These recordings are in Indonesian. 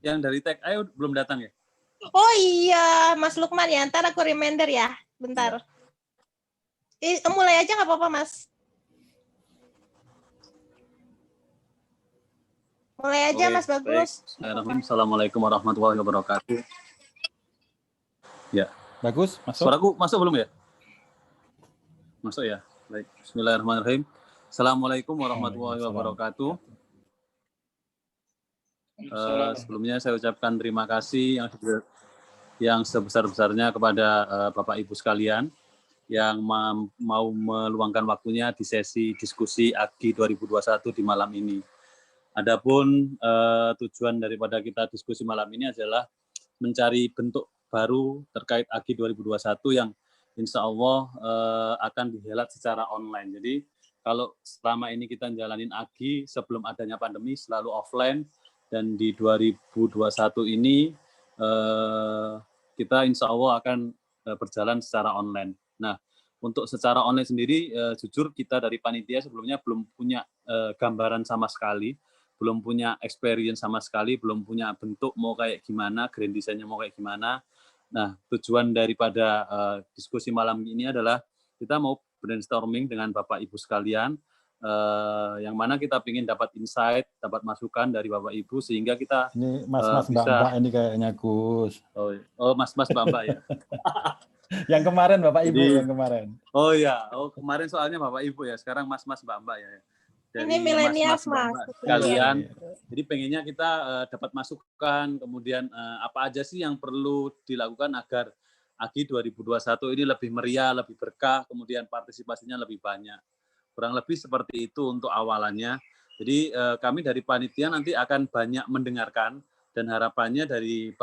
yang dari Tech Ayo belum datang ya? Oh iya, Mas Lukman ya. Ntar aku reminder ya. Bentar. Mulai aja nggak apa-apa, Mas. Mulai aja, Mas Bagus. Assalamualaikum warahmatullahi wabarakatuh. Ya. Bagus, masuk. Suaraku masuk belum ya? Masuk ya. Baik. Bismillahirrahmanirrahim. Assalamualaikum warahmatullahi wabarakatuh. Sebelumnya saya ucapkan terima kasih yang sebesar-besarnya kepada Bapak Ibu sekalian yang mau meluangkan waktunya di sesi diskusi AGI 2021 di malam ini. Adapun tujuan daripada kita diskusi malam ini adalah mencari bentuk baru terkait AGI 2021 yang insya Allah akan dihelat secara online. Jadi kalau selama ini kita jalanin AGI sebelum adanya pandemi selalu offline, dan di 2021 ini kita insya Allah akan berjalan secara online. Nah, untuk secara online sendiri, jujur kita dari panitia sebelumnya belum punya gambaran sama sekali, belum punya experience sama sekali, belum punya bentuk mau kayak gimana, grand design-nya mau kayak gimana. Nah, tujuan daripada diskusi malam ini adalah kita mau brainstorming dengan Bapak Ibu sekalian, yang mana kita ingin dapat insight, dapat masukan dari Bapak Ibu sehingga kita ini Mas Mbak ini kayaknya Gus. Oh Mas Mbak ya. Yang kemarin Bapak Ibu. Jadi, yang kemarin. Oh ya, kemarin soalnya Bapak Ibu ya, sekarang Mas Mbak ya. Dari ini milenial Mas. Kalian. Jadi pengennya kita dapat masukan, kemudian apa aja sih yang perlu dilakukan agar AGI 2021 ini lebih meriah, lebih berkah, kemudian partisipasinya lebih banyak. Kurang lebih seperti itu untuk awalannya. Jadi kami dari panitia nanti akan banyak mendengarkan dan harapannya dari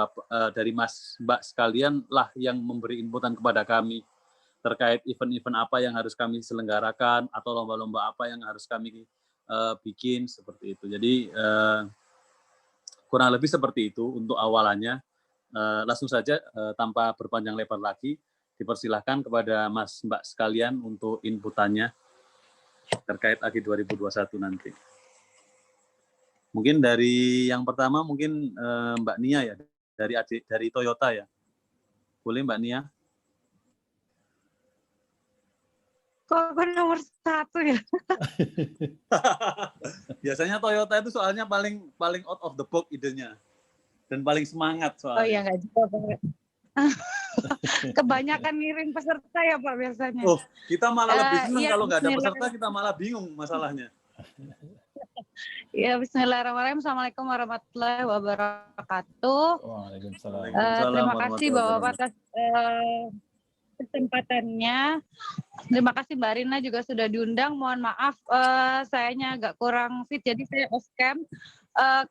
Mas Mbak sekalian lah yang memberi inputan kepada kami terkait event-event apa yang harus kami selenggarakan atau lomba-lomba apa yang harus kami bikin seperti itu. Jadi kurang lebih seperti itu untuk awalannya. Langsung saja tanpa berpanjang lebar lagi dipersilahkan kepada Mas Mbak sekalian untuk inputannya terkait AGI 2021 nanti. Mungkin dari yang pertama mungkin Mbak Nia ya, dari Toyota ya. Boleh Mbak Nia? Kok nomor 1 ya? Biasanya Toyota itu soalnya paling out of the box idenya. Dan paling semangat soalnya. Oh iya, nggak juga banget. Kebanyakan ngirim peserta ya Pak biasanya. Oh, kita malah lebih senang kalau nggak ada peserta, kita malah bingung masalahnya. Ya, bismillahirrahmanirrahim. Assalamualaikum warahmatullahi wabarakatuh. Waalaikumsalam. Terima kasih Bapak atas kesempatannya. Terima kasih Mbak Rina juga sudah diundang. Mohon maaf, sayanya agak kurang fit, jadi saya off cam.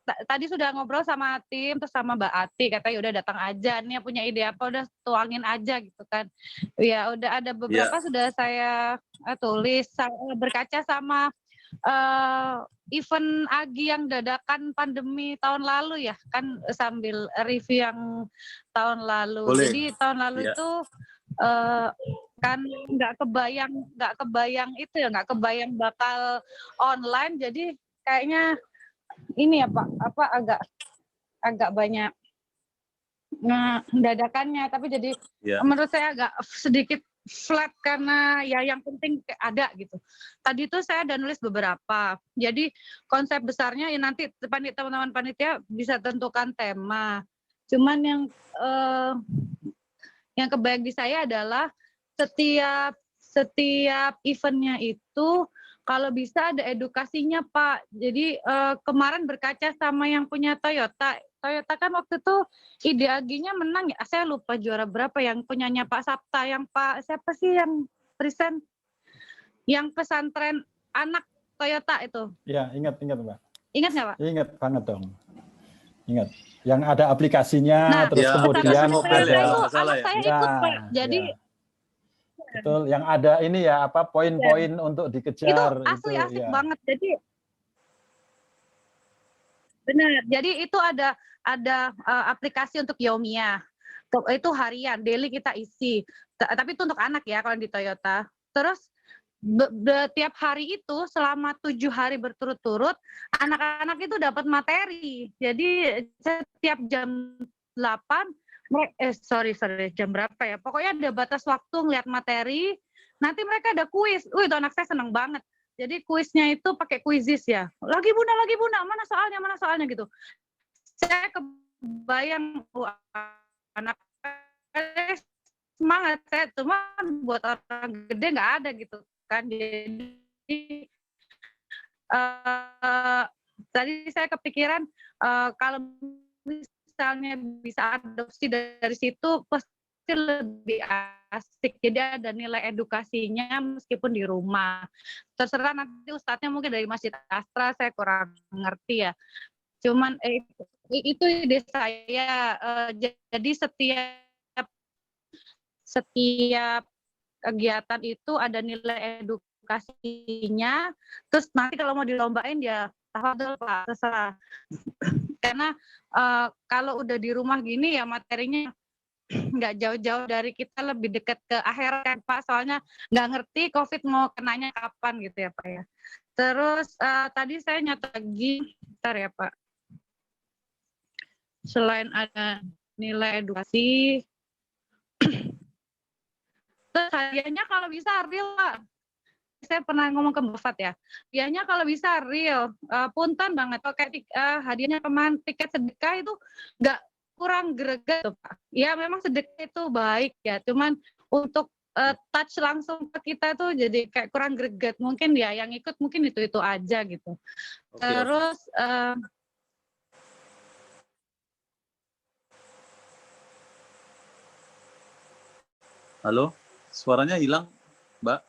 Tadi sudah ngobrol sama tim, terus sama Mbak Ati, katanya udah datang aja, nih punya ide apa udah tuangin aja gitu kan. Ya udah ada beberapa sudah saya tulis, berkaca sama event AGI yang dadakan pandemi tahun lalu ya, kan sambil review yang tahun lalu. Boleh. Jadi tahun lalu itu kan nggak kebayang itu ya, nggak kebayang bakal online, jadi kayaknya ini ya Pak, agak banyak dadakannya, tapi jadi menurut saya agak sedikit flat karena ya yang penting ada gitu. Tadi itu saya ada nulis beberapa. Jadi konsep besarnya ya nanti teman-teman panitia bisa tentukan tema. Cuman yang kebayang di saya adalah setiap eventnya itu kalau bisa ada edukasinya Pak. Jadi kemarin berkaca sama yang punya Toyota kan waktu itu ide AGI-nya menang ya. Saya lupa juara berapa, yang punyanya Pak Sapta, yang Pak siapa sih yang present? Yang pesantren anak Toyota itu. Ya, ingat Mbak. Ingat nggak Pak? Ingat banget dong. Ingat. Yang ada aplikasinya, terus ya, kemudian saya ikut Pak. Jadi betul, yang ada ini ya apa poin-poin untuk dikejar itu asik ya. banget. Jadi benar. Jadi itu ada aplikasi untuk Yomiya. Itu harian, daily kita isi. Tapi itu untuk anak ya kalau di Toyota. Terus tiap hari itu selama 7 hari berturut-turut anak-anak itu dapat materi. Jadi setiap jam 8 sorry jam berapa ya? Pokoknya ada batas waktu ngeliat materi. Nanti mereka ada kuis. Itu anak saya seneng banget. Jadi kuisnya itu pakai kuisis ya. Lagi bunda, mana soalnya gitu. Saya kebayang anak semangat saya, cuma buat orang gede nggak ada gitu kan. Jadi tadi saya kepikiran kalau misalnya bisa adopsi dari situ pasti lebih asik. Jadi ada nilai edukasinya meskipun di rumah. Terserah nanti ustadznya mungkin dari Masjid Astra, saya kurang ngerti ya. Cuman itu ide saya. Jadi setiap kegiatan itu ada nilai edukasinya. Terus nanti kalau mau dilombain ya tafadhol Pak, terserah. Karena kalau udah di rumah gini ya materinya nggak jauh-jauh dari kita, lebih dekat ke akhirat kan Pak. Soalnya nggak ngerti COVID mau kenanya kapan gitu ya Pak ya. Terus tadi saya nyatet lagi, bentar ya Pak. Selain ada nilai edukasi, terus hadiahnya kalau bisa real lah. Saya pernah ngomong ke Mbak Fat ya, hadiahnya kalau bisa real, punten banget. Kayak hadiahnya kemarin tiket sedekah itu nggak kurang greget tuh Pak. Ya memang sedekah itu baik ya, cuman untuk touch langsung ke kita tuh jadi kayak kurang greget. Mungkin ya yang ikut mungkin itu aja gitu. Terus Halo, suaranya hilang, Mbak.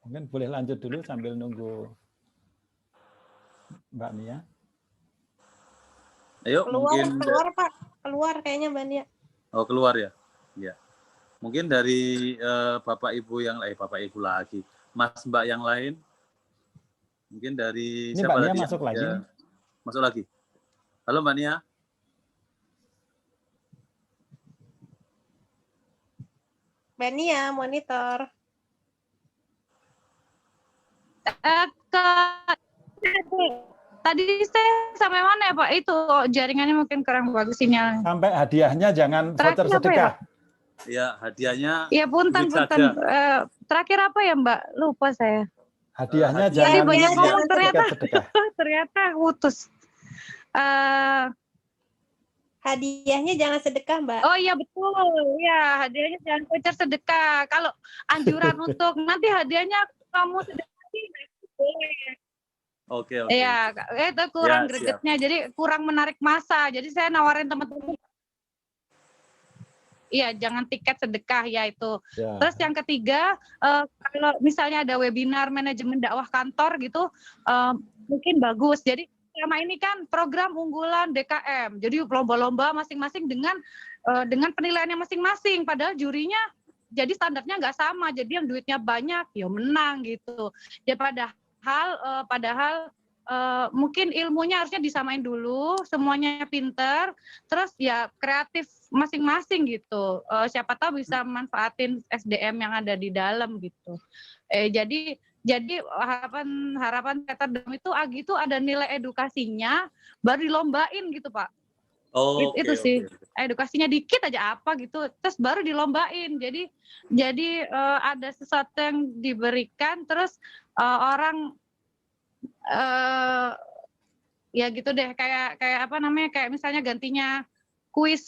Mungkin boleh lanjut dulu sambil nunggu Mbak Nia. Ayo, keluar Pak, keluar kayaknya Mbak Nia. Oh, keluar ya? Ya. Mungkin dari Bapak Ibu lagi. Mas Mbak yang lain. Mungkin dari ini siapa Mbak Nia tadi? masuk lagi. Ya, masuk lagi. Halo Mbak Nia. Mbak Nia, monitor. Tadi saya sampai mana ya Pak? Itu jaringannya mungkin kurang bagus sinyalnya. Sampai hadiahnya jangan voucher sedekah. Ya, hadiahnya. Ya punten. Terakhir apa ya Mbak? Lupa saya. Hadiahnya jangan banyak ngomong sedekah. Ternyata putus. Hadiahnya jangan sedekah Mbak. Oh iya betul. Ya, hadiahnya jangan voucher sedekah. Kalau anjuran untuk nanti hadiahnya kamu sedekah boleh. Oke. Iya, itu kurang gregetnya. Jadi kurang menarik massa. Jadi saya nawarin teman-teman. Iya, jangan tiket sedekah ya itu. Ya. Terus yang ketiga, kalau misalnya ada webinar manajemen dakwah kantor gitu, mungkin bagus. Jadi selama ini kan program unggulan DKM. Jadi lomba-lomba masing-masing dengan penilaiannya masing-masing. Padahal jurinya jadi standarnya nggak sama. Jadi yang duitnya banyak, ya menang gitu. Ya padahal mungkin ilmunya harusnya disamain dulu, semuanya pinter, terus ya kreatif masing-masing gitu. Siapa tahu bisa manfaatin SDM yang ada di dalam gitu. Jadi harapan Peterdam itu itu ada nilai edukasinya, baru dilombain gitu Pak. Itu sih. Edukasinya dikit aja apa gitu, terus baru dilombain. Jadi ada sesuatu yang diberikan, terus orang ya gitu deh, kayak apa namanya, kayak misalnya gantinya kuis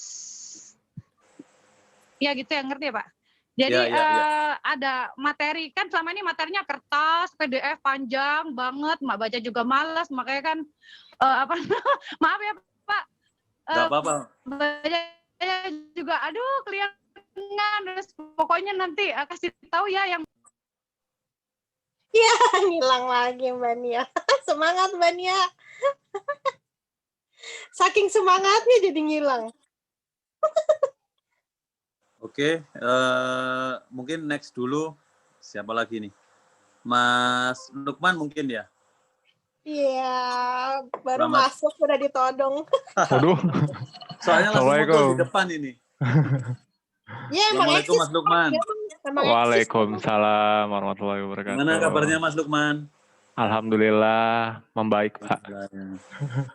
ya gitu ya, ngerti ya Pak? Jadi ada materi, kan selama ini materinya kertas, PDF panjang banget, mak baca juga malas, makanya kan maaf ya Pak, nggak apa-apa, bacanya juga aduh kelihatan, terus pokoknya nanti kasih tahu ya yang ya ngilang lagi Mbak Nia. Semangat Mbak Nia. Saking semangatnya jadi ngilang. Oke, mungkin next dulu. Siapa lagi nih? Mas Lukman mungkin ya? Iya, baru masuk udah ditodong. Aduh. Soalnya langsung muncul di depan ini. Ya, Bang Assalamualaikum Eksis. Mas Lukman. Bang Eksis. Waalaikumsalam warahmatullahi wabarakatuh. Gimana kabarnya Mas Lukman? Alhamdulillah membaik, Pak.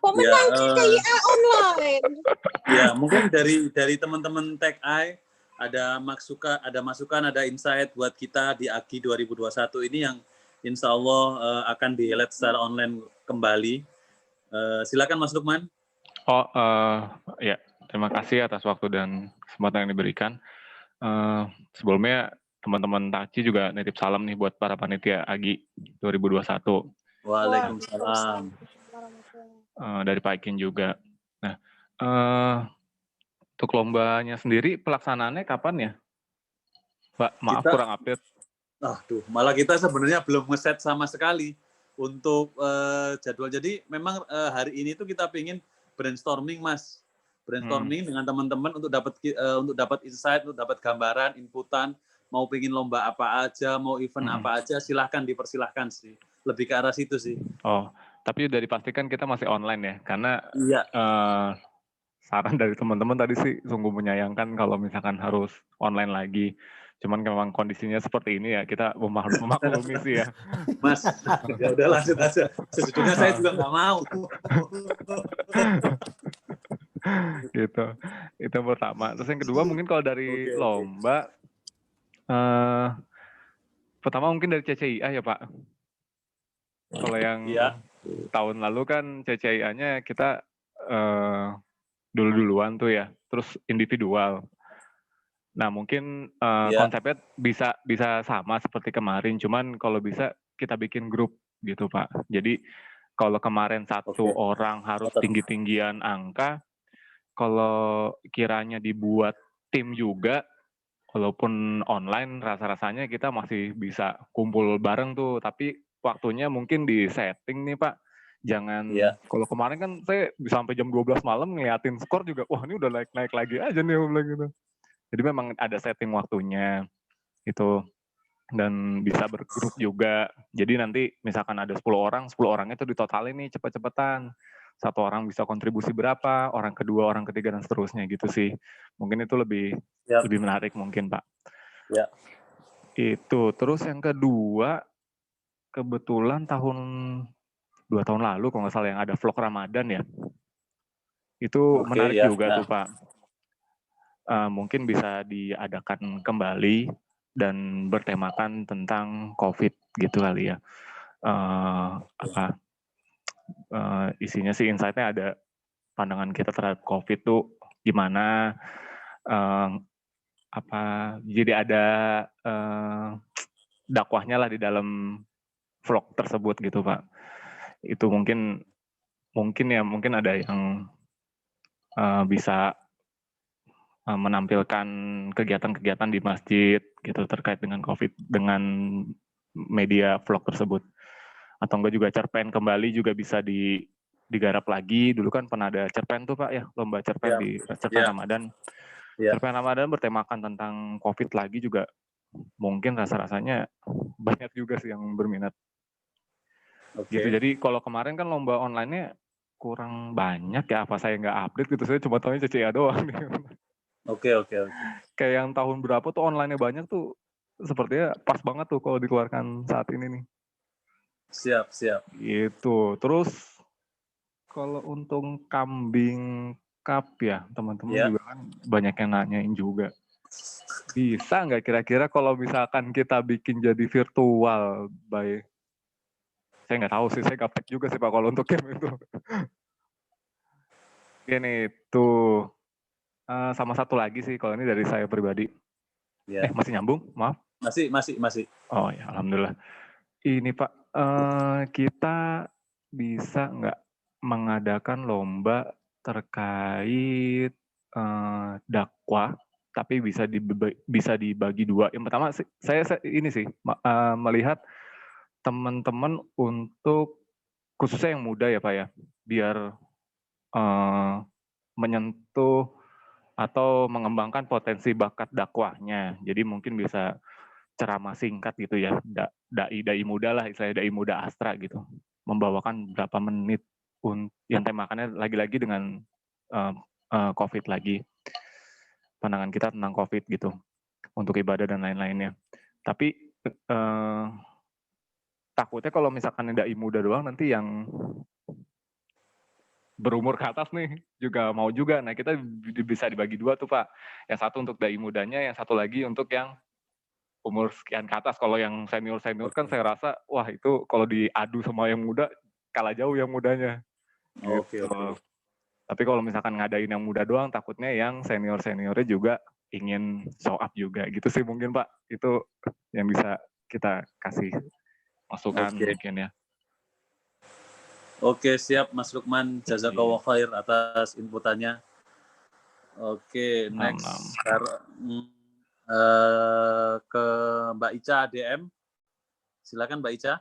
Pemenang CCIA online. Ya, mungkin dari teman-teman Tech Eye ada masukan, ada insight buat kita di AGI 2021 ini yang insya Allah akan di-highlight secara online kembali. Silakan Mas Lukman. Oh, ya, terima kasih atas waktu dan kesempatan yang diberikan. Sebelumnya teman-teman Taci juga nitip salam nih buat para panitia AGI 2021. Waalaikumsalam. Dari Pak Ikin juga. Nah, untuk lombanya sendiri pelaksanaannya kapan ya? Pak, maaf kurang update. Malah kita sebenarnya belum ngeset sama sekali untuk jadwal. Jadi memang hari ini tuh kita pingin brainstorming, Mas. Brainstorming dengan teman-teman untuk dapat insight, untuk dapat gambaran, inputan, mau pingin lomba apa aja, mau event apa aja, silahkan dipersilahkan sih. Lebih ke arah situ sih. Oh, tapi udah dipastikan kita masih online ya, karena iya. Saran dari teman-teman tadi sih sungguh menyayangkan kalau misalkan harus online lagi. Cuman memang kondisinya seperti ini ya, kita memaklumi sih ya. Mas, ya udah lanjut aja. Sejujurnya saya juga nggak mau. Gitu. Itu yang pertama. Terus yang kedua mungkin kalau dari lomba, pertama mungkin dari CCIA ya Pak. Kalau yang tahun lalu kan CCIA-nya kita duluan tuh ya, terus individual. Nah mungkin konsepnya bisa sama seperti kemarin, cuman kalau bisa kita bikin grup gitu Pak. Jadi kalau kemarin satu orang harus tinggi-tinggian angka, kalau kiranya dibuat tim juga, walaupun online rasa-rasanya kita masih bisa kumpul bareng tuh, tapi waktunya mungkin di setting nih Pak. Jangan, kalau kemarin kan saya bisa sampai jam 12 malam ngeliatin skor juga, wah ini udah naik lagi aja nih gitu. Jadi memang ada setting waktunya itu, dan bisa bergrup juga. Jadi nanti misalkan ada 10 orang, 10 orangnya itu ditotalin nih cepet-cepetan. Satu orang bisa kontribusi berapa, orang kedua, orang ketiga, dan seterusnya gitu sih. Mungkin itu lebih menarik mungkin Pak. Ya. Itu. Terus yang kedua, kebetulan 2 tahun lalu kalau nggak salah yang ada vlog Ramadan ya. Itu menarik juga tuh Pak. Mungkin bisa diadakan kembali dan bertemakan tentang COVID gitu kali ya. Isinya sih insight-nya ada pandangan kita terhadap COVID tuh gimana, jadi ada dakwahnya lah di dalam vlog tersebut gitu Pak. Itu mungkin ada yang bisa menampilkan kegiatan-kegiatan di masjid gitu terkait dengan COVID dengan media vlog tersebut. Atau enggak juga cerpen kembali juga bisa digarap lagi. Dulu kan pernah ada cerpen tuh Pak ya, lomba cerpen di cerpen Ramadan. Cerpen Ramadan bertemakan tentang COVID lagi juga mungkin rasa-rasanya banyak juga sih yang berminat. Gitu. Jadi kalau kemarin kan lomba online-nya kurang banyak ya, apa saya nggak update gitu, saya cuma tahunya CCA doang. Oke. Kayak yang tahun berapa tuh online-nya banyak tuh, sepertinya pas banget tuh kalau dikeluarkan saat ini nih. Siap. Gitu. Terus kalau untuk Kambing Cup ya, teman-teman juga kan banyak yang nanyain juga. Bisa nggak kira-kira kalau misalkan kita bikin jadi virtual saya nggak tahu sih, saya gaptek juga sih Pak kalau untuk game itu. Gini tuh. Sama satu lagi sih, kalau ini dari saya pribadi. Masih nyambung? Maaf. Masih. Oh ya, alhamdulillah. Ini Pak, kita bisa nggak mengadakan lomba terkait dakwah, tapi bisa dibagi dua. Yang pertama, saya ini sih melihat teman-teman untuk khususnya yang muda ya Pak ya, biar menyentuh atau mengembangkan potensi bakat dakwahnya. Jadi mungkin bisa ceramah singkat gitu ya, dai muda lah, istilahnya dai muda Astra gitu, membawakan berapa menit yang temakannya lagi-lagi dengan COVID lagi. pandangan kita tentang COVID gitu untuk ibadah dan lain-lainnya. Tapi takutnya kalau misalkan dai muda doang nanti yang berumur ke atas nih juga mau juga. Nah kita bisa dibagi dua tuh Pak. Yang satu untuk dai mudanya, yang satu lagi untuk yang umur sekian ke atas. Kalau yang senior-senior kan saya rasa wah itu kalau diadu sama yang muda kalah jauh yang mudanya. Oke. Gitu. Tapi kalau misalkan ngadain yang muda doang takutnya yang senior-seniornya juga ingin show up juga gitu sih mungkin Pak. Itu yang bisa kita kasih masukan mungkin ya. Oke, siap Mas Lukman. Jazakallah khair atas inputannya. Oke, next. Sekarang ke Mbak Ica ADM. Silakan Mbak Ica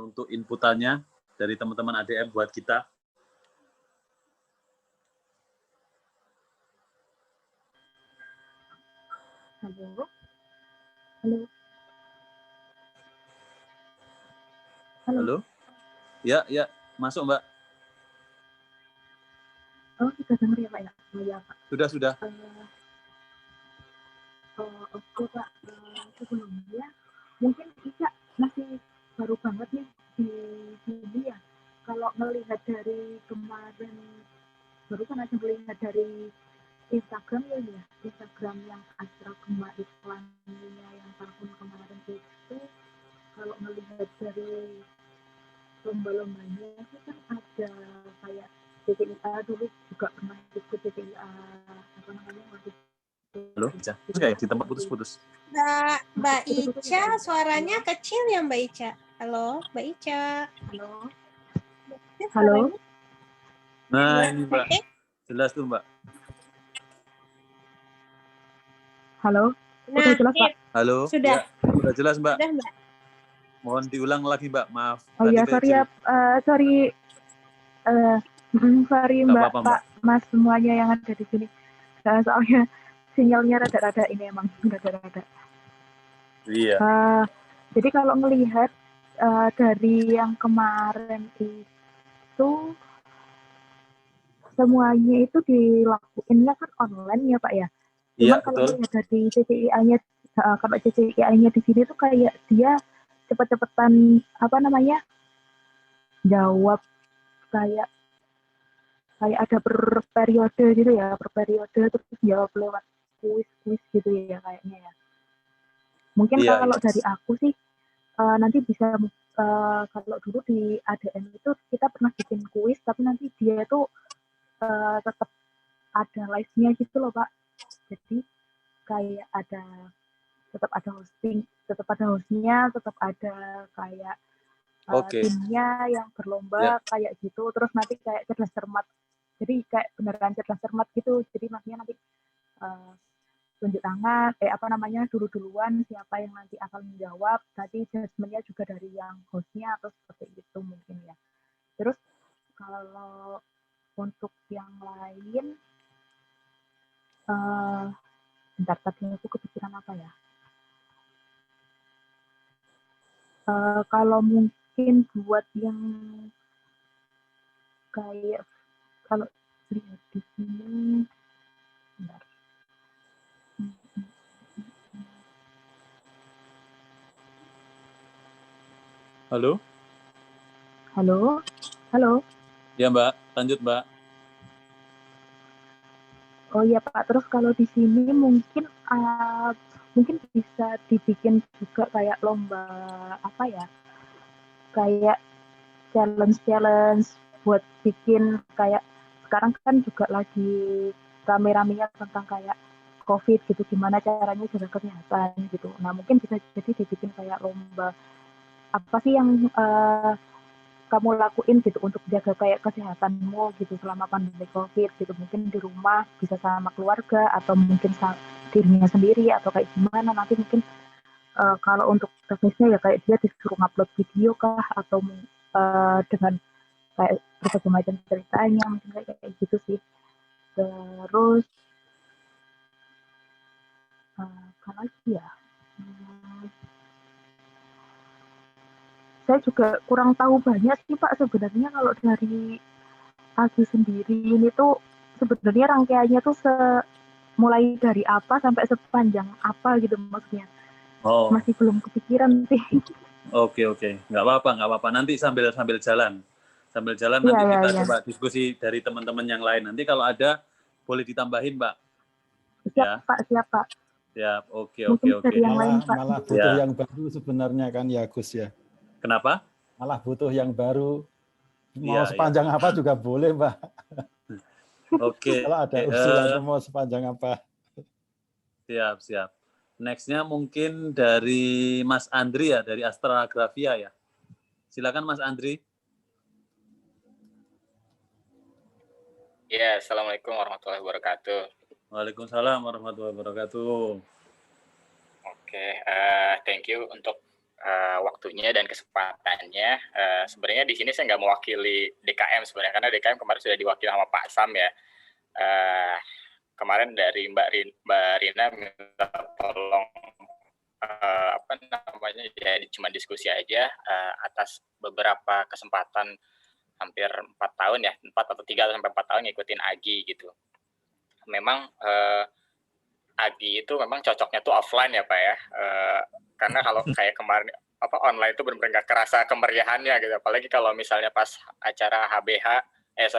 untuk inputannya dari teman-teman ADM buat kita. Halo. Halo. Halo. Ya, masuk Mbak. Oh, sudah dengar ya Pak ya? Oh, ya Pak. Sudah. Oke Pak. Sebelumnya mungkin Ica masih baru banget nih di sini ya. Kalau melihat dari kemarin, baru kan aja melihat dari Instagram ya, Instagram yang Astra Gema iklannya yang tahun kemarin itu, kalau melihat dari lomba-lombanya itu kan ada kayak CCIA dulu juga pernah ikut CCIA apa namanya waktu Halo, Ica. Kayak di tempat putus-putus. Mbak Ica, suaranya kecil ya Mbak Ica. Halo, Mbak Ica. Halo. Nah, ini Mbak. Jelas tuh Mbak. Halo. Nah, Udah jelas Pak? Halo. Sudah. Ya, sudah jelas Mbak. Sudah Mbak. Mohon diulang lagi Mbak, maaf. Oh iya, sorry ya, sorry Mbak, apa-apa, Pak, Mas semuanya yang ada di sini. Soalnya sinyalnya rada-rada ini emang rada-rada. Iya. Jadi kalau melihat dari yang kemarin itu semuanya itu dilakuinnya kan online ya Pak ya. Cuma kalau melihat dari CCIA-nya, kalau CCIA-nya di sini tuh kayak dia cepet-cepetan apa namanya jawab kayak ada per periode gitu ya, per periode terus jawab lewat kuis gitu ya kayaknya ya. Mungkin kalau dari aku sih nanti bisa kalau dulu di ADN itu kita pernah bikin kuis tapi nanti dia tuh tetap ada live-nya gitu loh Pak. Jadi kayak tetap ada hostnya, tetap ada kayak timnya yang berlomba kayak gitu. Terus nanti kayak cerdas cermat. Jadi kayak beneran cerdas cermat gitu. Jadi maksudnya nanti tunjuk tangan, dulu-duluan siapa yang nanti akan menjawab. Tadi judgement-nya juga dari yang hostnya atau seperti itu mungkin ya. Terus kalau untuk yang lain, bentar tadi aku kepikiran apa ya? Kalau mungkin buat yang kayak kalau lihat di sini, bentar. Halo. Ya Mbak, lanjut Mbak. Oh iya Pak, terus kalau di sini mungkin bisa dibikin juga kayak lomba apa ya? Kayak challenge buat bikin kayak sekarang kan juga lagi rame-ramenya tentang kayak COVID gitu, gimana caranya jaga kesehatan gitu. Nah mungkin bisa jadi dibikin kayak lomba apa sih yang kamu lakuin gitu untuk jaga kayak kesehatanmu gitu selama pandemi COVID gitu, mungkin di rumah bisa sama keluarga atau mungkin dirinya sendiri atau kayak gimana nanti mungkin kalau untuk teknisnya ya kayak dia disuruh upload video kah atau dengan kayak berbagai macam ceritanya mungkin kayak gitu sih. Terus apa lagi ya? Saya juga kurang tahu banyak sih Pak sebenarnya kalau dari Agi sendiri ini tuh sebenarnya rangkaiannya tuh mulai dari apa sampai sepanjang apa gitu maksudnya. Oh, Masih belum kepikiran sih. oke. Nggak apa-apa. Nanti sambil jalan. Sambil jalan Iya, nanti iya, kita iya. coba diskusi dari teman-teman yang lain. Nanti kalau ada boleh ditambahin, Mbak. Siap, Ya. Pak, siap, Pak. Siap, oke. Mungkin dari yang lain, Pak. Malah butuh Ya. yang baru sebenarnya kan ya Gus ya. Kenapa? Malah butuh yang baru. Mau Iya, sepanjang apa juga boleh, Mbak. Oke. Kalau ada usulan mau sepanjang apa. Siap. Next-nya mungkin dari Mas Andri ya, dari Astrografia ya. Silakan Mas Andri. Ya, Assalamualaikum warahmatullahi wabarakatuh. Waalaikumsalam warahmatullahi wabarakatuh. Oke, thank you untuk waktunya dan kesempatannya. Sebenarnya di sini saya nggak mewakili DKM sebenarnya, karena DKM kemarin sudah diwakili sama Pak Sam ya. Kemarin dari Mbak Rina minta tolong ya cuma diskusi aja atas beberapa kesempatan hampir 4 tahun ya, 4 atau 3 sampai 4 tahun ngikutin Agi gitu. Memang Agi itu memang cocoknya tuh offline ya Pak ya, karena kalau kayak kemarin online itu benar-benar nggak kerasa kemeriahannya gitu, apalagi kalau misalnya pas acara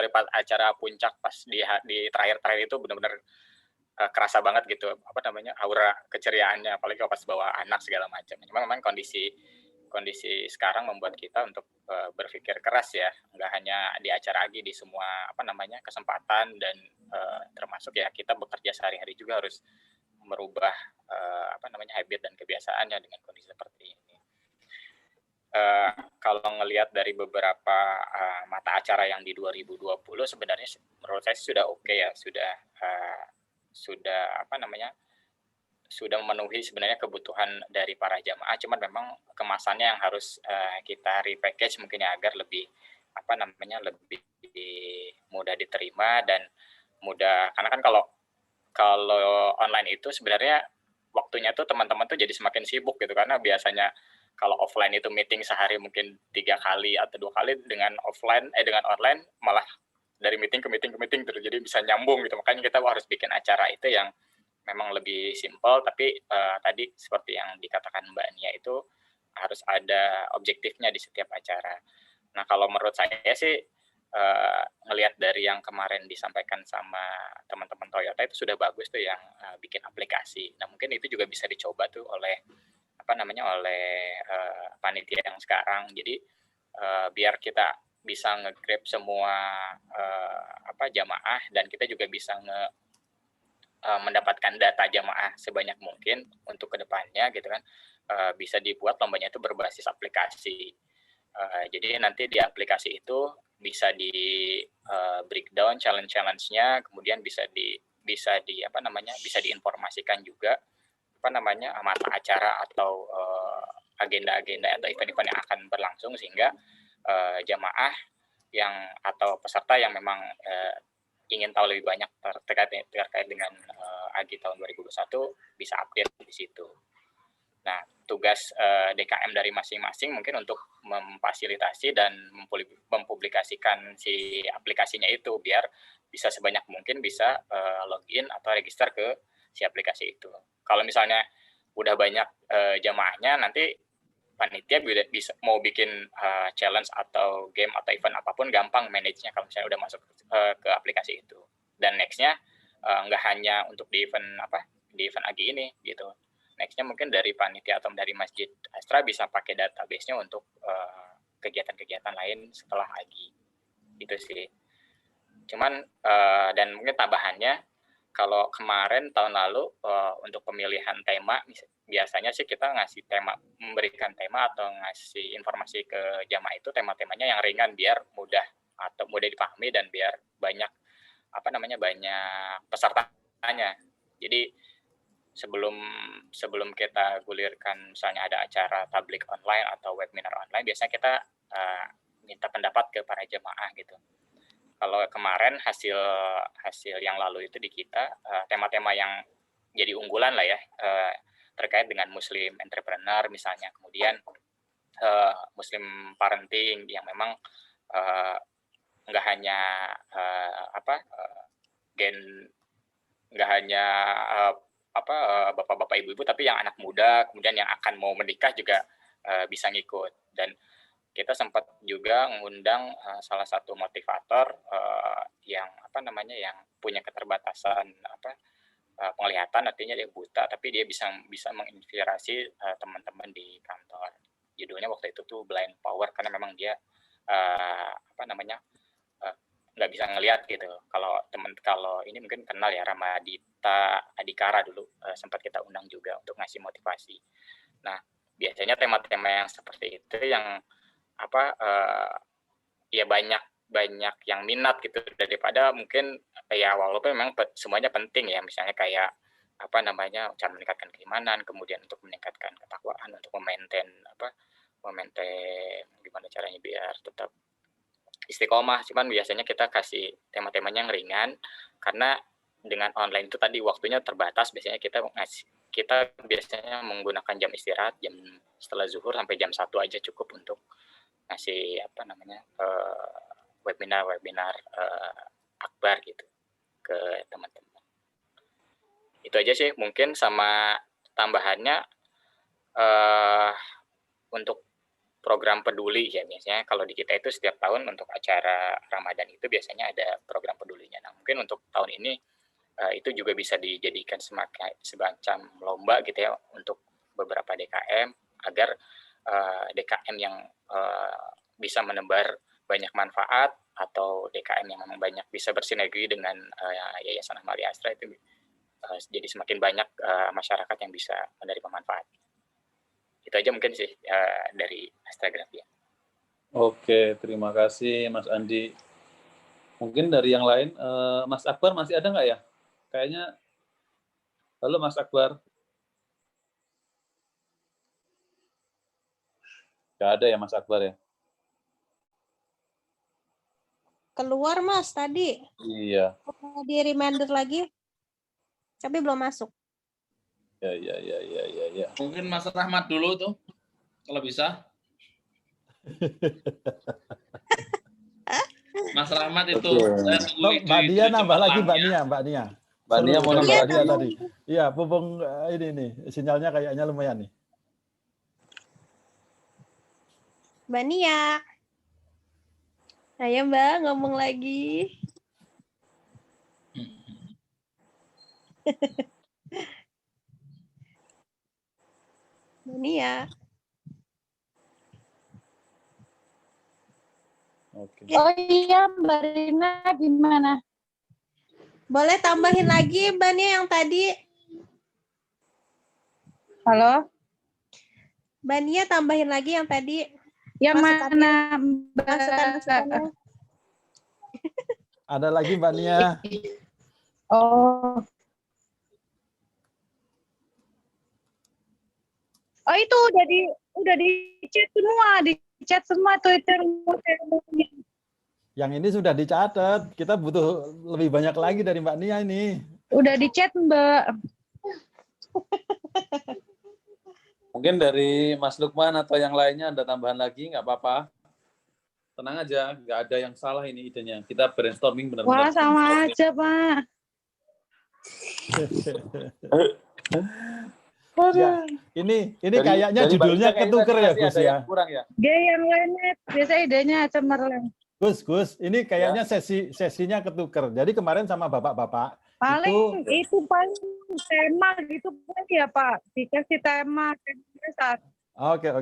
pas acara puncak pas di terakhir itu benar-benar kerasa banget gitu aura keceriaannya, apalagi kalau pas bawa anak segala macam. Cuma memang kondisi sekarang membuat kita untuk berpikir keras ya, nggak hanya di acara Agi, di semua kesempatan dan termasuk ya kita bekerja sehari-hari juga harus merubah habit dan kebiasaannya dengan kondisi seperti ini. Kalau ngelihat dari beberapa mata acara yang di 2020 sebenarnya menurut saya sudah oke ya, sudah memenuhi sebenarnya kebutuhan dari para jamaah, cuman memang kemasannya yang harus kita repackage mungkin ya agar lebih lebih mudah diterima dan mudah, karena kan kalau online itu sebenarnya waktunya tuh teman-teman tuh jadi semakin sibuk gitu, karena biasanya kalau offline itu meeting sehari mungkin 3 kali atau 2 kali, dengan online malah dari meeting ke meeting terus, jadi bisa nyambung gitu. Makanya kita harus bikin acara itu yang memang lebih simpel, tapi tadi seperti yang dikatakan Mbak Nia itu harus ada objektifnya di setiap acara. Nah kalau menurut saya sih ngelihat dari yang kemarin disampaikan sama teman-teman Toyota itu sudah bagus tuh yang bikin aplikasi. Nah mungkin itu juga bisa dicoba tuh oleh panitia yang sekarang. Jadi biar kita bisa nge-grab semua jamaah, dan kita juga bisa mendapatkan data jamaah sebanyak mungkin untuk kedepannya gitu kan. Bisa dibuat lombanya itu berbasis aplikasi. Jadi nanti di aplikasi itu bisa di breakdown challenge-nya, kemudian bisa diinformasikan juga mata acara atau agenda-agenda atau event-event yang akan berlangsung, sehingga jamaah atau peserta yang memang ingin tahu lebih banyak terkait dengan Agi tahun 2021 bisa update di situ. Nah, tugas DKM dari masing-masing mungkin untuk memfasilitasi dan mempublikasikan si aplikasinya itu, biar bisa sebanyak mungkin bisa login atau register ke si aplikasi itu. Kalau misalnya udah banyak jamaahnya, nanti panitia bisa mau bikin challenge atau game atau event apapun gampang manage-nya kalau misalnya udah masuk ke aplikasi itu. Dan next-nya nggak hanya untuk di event Agi ini gitu. Next-nya mungkin dari panitia atau dari Masjid Astra bisa pakai database-nya untuk kegiatan-kegiatan lain setelah Agi. Itu sih. Cuman dan mungkin tambahannya, kalau kemarin tahun lalu untuk pemilihan tema, biasanya sih kita memberikan tema atau ngasih informasi ke jamaah itu tema-temanya yang ringan biar mudah dipahami dan biar banyak banyak pesertanya. Jadi sebelum kita gulirkan misalnya ada acara tablik online atau webinar online, biasanya kita minta pendapat ke para jamaah gitu. Kalau kemarin hasil yang lalu itu di kita tema-tema yang jadi unggulan lah ya, terkait dengan Muslim entrepreneur misalnya, kemudian Muslim parenting yang memang nggak hanya nggak hanya bapak-bapak ibu-ibu, tapi yang anak muda, kemudian yang akan mau menikah juga bisa ngikut. Dan kita sempat juga mengundang salah satu motivator yang yang punya keterbatasan penglihatan, artinya dia buta, tapi dia bisa menginspirasi teman-teman di kantor. Judulnya waktu itu tuh Blind Power, karena memang dia nggak bisa ngelihat gitu. Kalau ini mungkin kenal ya, Ramadita Adikara dulu sempat kita undang juga untuk ngasih motivasi. Nah, biasanya tema-tema yang seperti itu yang ya banyak yang minat gitu, daripada mungkin ya walaupun memang semuanya penting ya, misalnya kayak cara meningkatkan keimanan, kemudian untuk meningkatkan ketakwaan, untuk memaintain gimana caranya biar tetap istiqomah. Cuman biasanya kita kasih tema-temanya yang ringan, karena dengan online itu tadi waktunya terbatas. Biasanya kita biasanya menggunakan jam istirahat, jam setelah zuhur sampai jam 1 aja cukup untuk ngasih webinar akbar gitu ke teman-teman. Itu aja sih mungkin, sama tambahannya untuk program peduli ya, biasanya kalau di kita itu setiap tahun untuk acara Ramadan itu biasanya ada program pedulinya. Nah, mungkin untuk tahun ini itu juga bisa dijadikan semacam lomba gitu ya untuk beberapa DKM, agar DKM yang bisa menebar banyak manfaat, atau DKM yang memang banyak bisa bersinergi dengan Yayasan Amalia Astra, itu jadi semakin banyak masyarakat yang bisa menerima manfaat. Itu aja mungkin sih dari Astragrafia. Oke, terima kasih Mas Andi. Mungkin dari yang lain, Mas Akbar masih ada nggak ya? Kayaknya, halo Mas Akbar. Nggak ada ya Mas Akbar ya? Keluar Mas tadi. Iya. Di reminder lagi, tapi belum masuk. Ya. Mungkin Mas Rahmat dulu tuh, kalau bisa. Mas Rahmat itu. Mbak Nia nambah lagi, Mbak Nia. Mbak Nia mau nambah lagi tadi. Iya, mumpung ini nih, sinyalnya kayaknya lumayan nih. Mbak Nia. Ayo Mbak, ngomong lagi. Mbak Nia. Oke. Oh iya, Mbak Rina gimana? Boleh tambahin lagi Mbak Nia yang tadi. Halo? Mbak Nia tambahin lagi yang tadi. Yang Masukannya. mana Masukan. Ada lagi Mbak Nia. Oh. Oh itu udah di chat semua Twitter. Yang ini sudah dicatat. Kita butuh lebih banyak lagi dari Mbak Nia ini. Udah di chat Mbak. Mungkin dari Mas Lukman atau yang lainnya ada tambahan lagi, nggak apa-apa. Tenang aja, nggak ada yang salah ini idenya. Kita brainstorming benar-benar. Wah sama aja Pak. Ya, ini kayaknya judulnya ketuker ya Gus ya. Kurang ya. Dia yang lainnya biasa idenya cemerlang. Gus, ini kayaknya sesinya ketuker. Jadi kemarin sama bapak-bapak paling itu paling tema gitu kan ya Pak. Dikasih tema saat. Oke,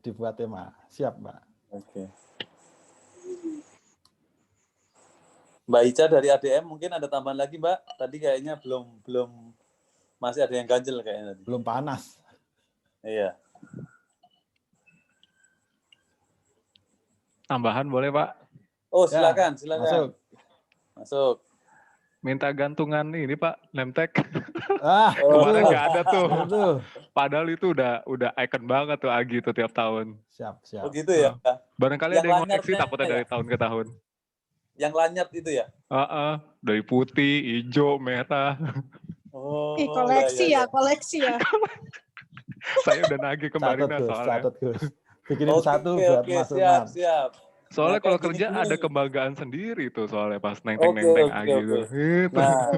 dibuat tema. Siap, Mbak. Oke. Mbak Ica dari ADM mungkin ada tambahan lagi, Mbak. Tadi kayaknya belum masih ada yang ganjel kayaknya tadi. Belum panas. Iya. Tambahan boleh, Pak? Oh, silakan. Masuk. Minta gantungan ini, Pak, nemtek. Kemarin nggak ada tuh. Tuh. Padahal itu udah icon banget tuh Agi tuh tiap tahun. Siap. Oh gitu ya. Barangkali ada yang ngoleksi takutnya dari tahun ke tahun. Yang lanyard itu ya? Dari putih, hijau, merah. Oh, koleksi ya. Saya udah nagih kemarin catat, soalnya. Gus. Bikinin satu buat Mas Lukman. Siap. Soalnya kalau kerja ada kebanggaan sendiri tuh soalnya pas neng-neng gitu. Nah,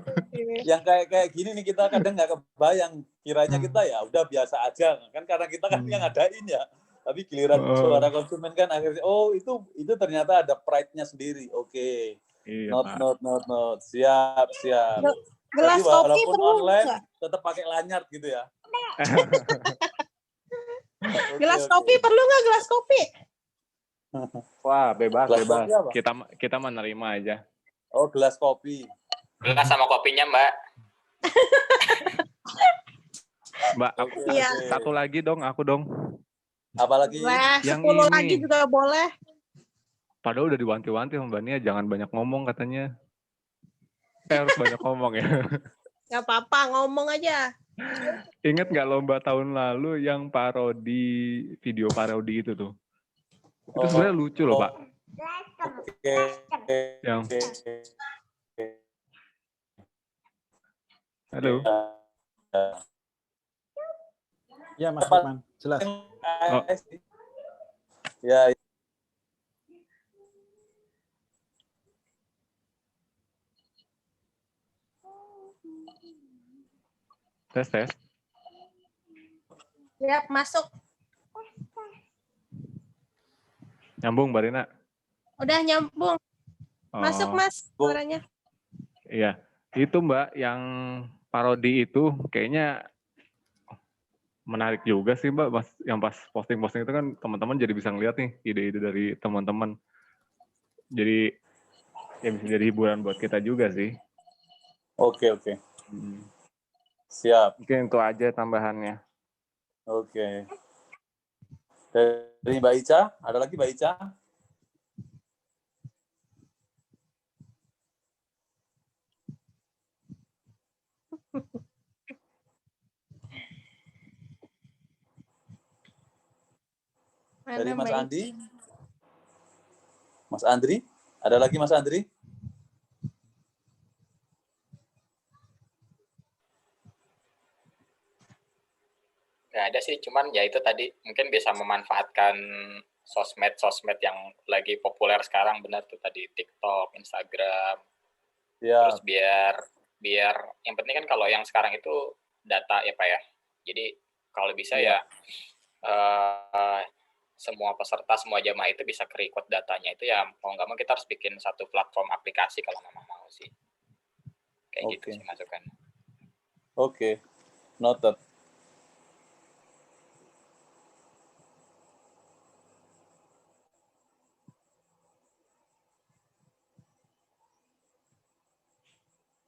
yang kayak gini nih kita kadang nggak kebayang, kiranya kita ya udah biasa aja kan, karena kita kan yang ngadain ya. Tapi giliran suara konsumen kan akhirnya itu ternyata ada pride-nya sendiri. Oke. Iya, Not. Siap. Gelas jadi, kopi walaupun perlu online nggak? tetap pakai lanyard gitu ya. Gelas kopi perlu nggak gelas kopi? Wah, bebas. Kita menerima aja. Oh, gelas kopi. Gelas sama kopinya, Mbak. Mbak, Iya. satu lagi dong, aku dong. Apalagi Wah, yang 10 ini. lagi juga boleh. Padahal udah diwanti-wanti sama Mbak Nia, jangan banyak ngomong katanya. Harus banyak ngomong ya. Gak apa-apa, ngomong aja. Ingat nggak lomba tahun lalu yang video parodi itu tuh? Itu sebenarnya lucu loh, Pak. Yang halo. Ya, Mas Lukman, jelas. Ya. Tes. Siap, masuk. Nyambung, Mbak Rina? Udah nyambung. Masuk, Mas, suaranya. Iya. Itu, Mbak, yang parodi itu kayaknya menarik juga sih, Mbak. Yang pas posting-posting itu kan teman-teman jadi bisa ngeliat nih ide-ide dari teman-teman. Jadi ya bisa jadi hiburan buat kita juga sih. Oke. Siap. Mungkin itu aja tambahannya. Oke. Dari Mbak Ica, ada lagi Mbak Ica? Dari Mas Andi? Mas Andri? Ada lagi Mas Andri? Nggak ada sih, cuman ya itu tadi mungkin bisa memanfaatkan sosmed yang lagi populer sekarang, benar tuh tadi TikTok, Instagram. Ya. Terus biar yang penting kan kalau yang sekarang itu data ya Pak ya. Jadi kalau bisa ya semua peserta, semua jamaah itu bisa ke-record datanya itu ya mau nggak mau kita harus bikin satu platform aplikasi kalau memang mau sih. Kayak gitu sih masukan. Oke. Noted.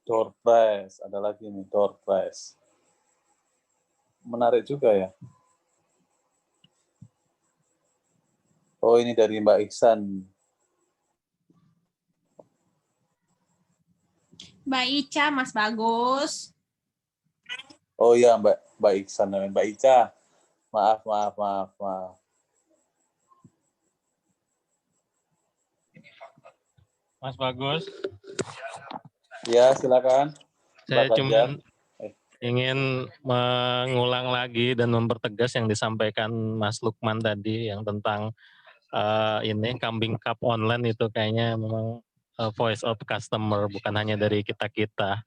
Door prize, ada lagi nih door prize. Menarik juga ya. Oh, ini dari Mbak Iksan. Mbak Ica, Mas Bagus. Oh iya, Mbak Iksan, Mbak Ica. Maaf. Mas Bagus. Ya, silakan. Saya cuma ingin mengulang lagi dan mempertegas yang disampaikan Mas Lukman tadi yang tentang ini kambing cup online itu kayaknya memang voice of customer, bukan hanya dari kita-kita.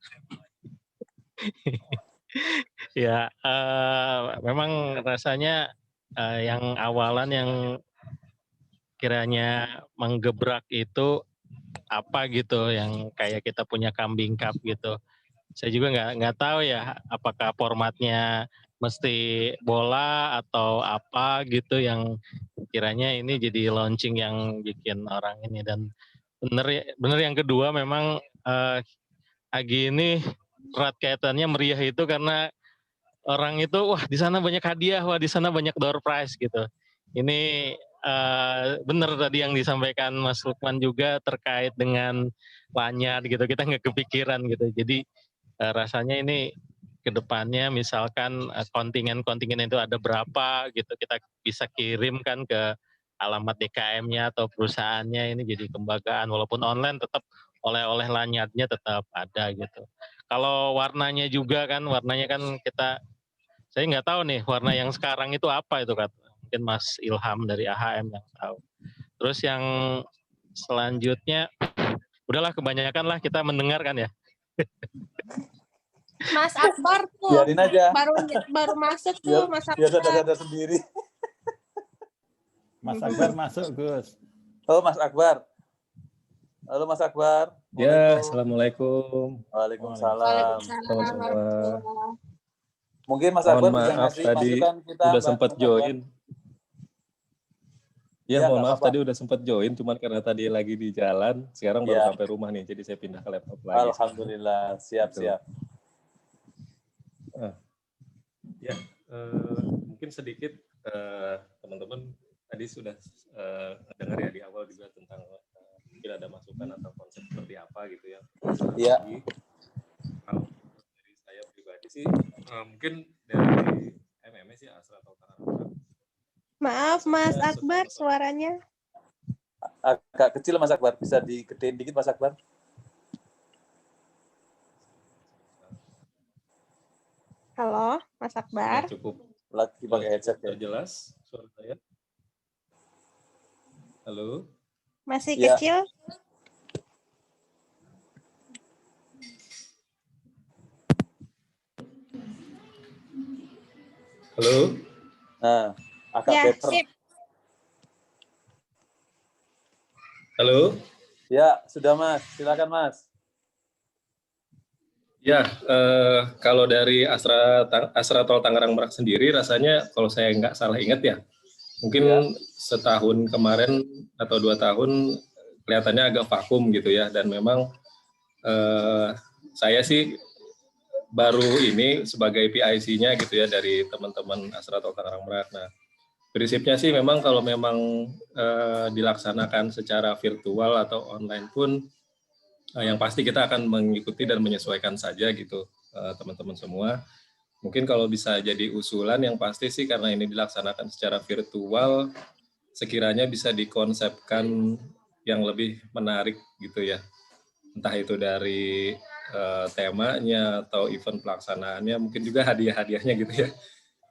Ya, memang rasanya yang awalan yang kiranya menggebrak itu apa gitu, yang kayak kita punya kambing cup gitu. Saya juga nggak tahu ya apakah formatnya mesti bola atau apa gitu yang kiranya ini jadi launching yang bikin orang ini. Dan bener yang kedua memang Agi ini erat kaitannya meriah itu karena orang itu wah di sana banyak hadiah, wah di sana banyak door prize gitu. Ini benar tadi yang disampaikan Mas Lukman juga terkait dengan lanyard gitu, kita nggak kepikiran gitu. Jadi rasanya ini ke depannya misalkan kontingen itu ada berapa gitu, kita bisa kirimkan ke alamat DKM-nya atau perusahaannya, ini jadi kebanggaan. Walaupun online tetap oleh-oleh lanyardnya tetap ada gitu. Kalau warnanya juga kan, saya nggak tahu nih warna yang sekarang itu apa itu kan. Mungkin Mas Ilham dari AHM yang tahu. Terus yang selanjutnya, udahlah kebanyakan lah kita mendengarkan ya. Mas Akbar tuh Biarin aja. baru masuk tuh Mas Akbar. Biar sadar sendiri. Mas Akbar masuk, Gus. Oh, Mas Akbar. Halo Mas Akbar. Ya, Assalamualaikum. Waalaikumsalam. Sama-sama. Mungkin Mas Akbar Mohon bisa maaf ngasih tadi masukan kita. udah sempat join. Ya, Ya, mohon nggak maaf apa-apa. tadi udah sempat join, cuman karena tadi lagi di jalan, sekarang baru Ya. sampai rumah nih, jadi saya pindah ke laptop lagi. Alhamdulillah, siap-siap. Ya, mungkin sedikit teman-teman tadi sudah dengar ya di awal juga tentang mungkin ada masukan atau konsep seperti apa gitu ya. Iya. Kalau dari saya pribadi sih mungkin dari MMS sih Asra atau Tangerang. Maaf Mas Akbar suaranya. Agak kecil Mas Akbar, bisa digedein dikit Mas Akbar. Halo Mas Akbar. Ya, cukup. Lagi pakai headset ya. Jelas suara saya. Halo. Masih Ya. kecil? Halo. Nah, agak Ya, better. sip. Halo. Ya, sudah Mas. Silakan Mas. Ya, kalau dari Asra Tol Tangerang Merak sendiri, rasanya kalau saya nggak salah ingat ya, mungkin setahun kemarin atau 2 tahun kelihatannya agak vakum gitu ya, dan memang saya sih baru ini sebagai PIC-nya gitu ya dari teman-teman Asra Tol Tangerang Merak. Nah, prinsipnya sih memang kalau memang dilaksanakan secara virtual atau online pun yang pasti kita akan mengikuti dan menyesuaikan saja gitu teman-teman semua. Mungkin kalau bisa jadi usulan yang pasti sih karena ini dilaksanakan secara virtual, sekiranya bisa dikonsepkan yang lebih menarik gitu ya. Entah itu dari temanya atau event pelaksanaannya, mungkin juga hadiah-hadiahnya gitu ya.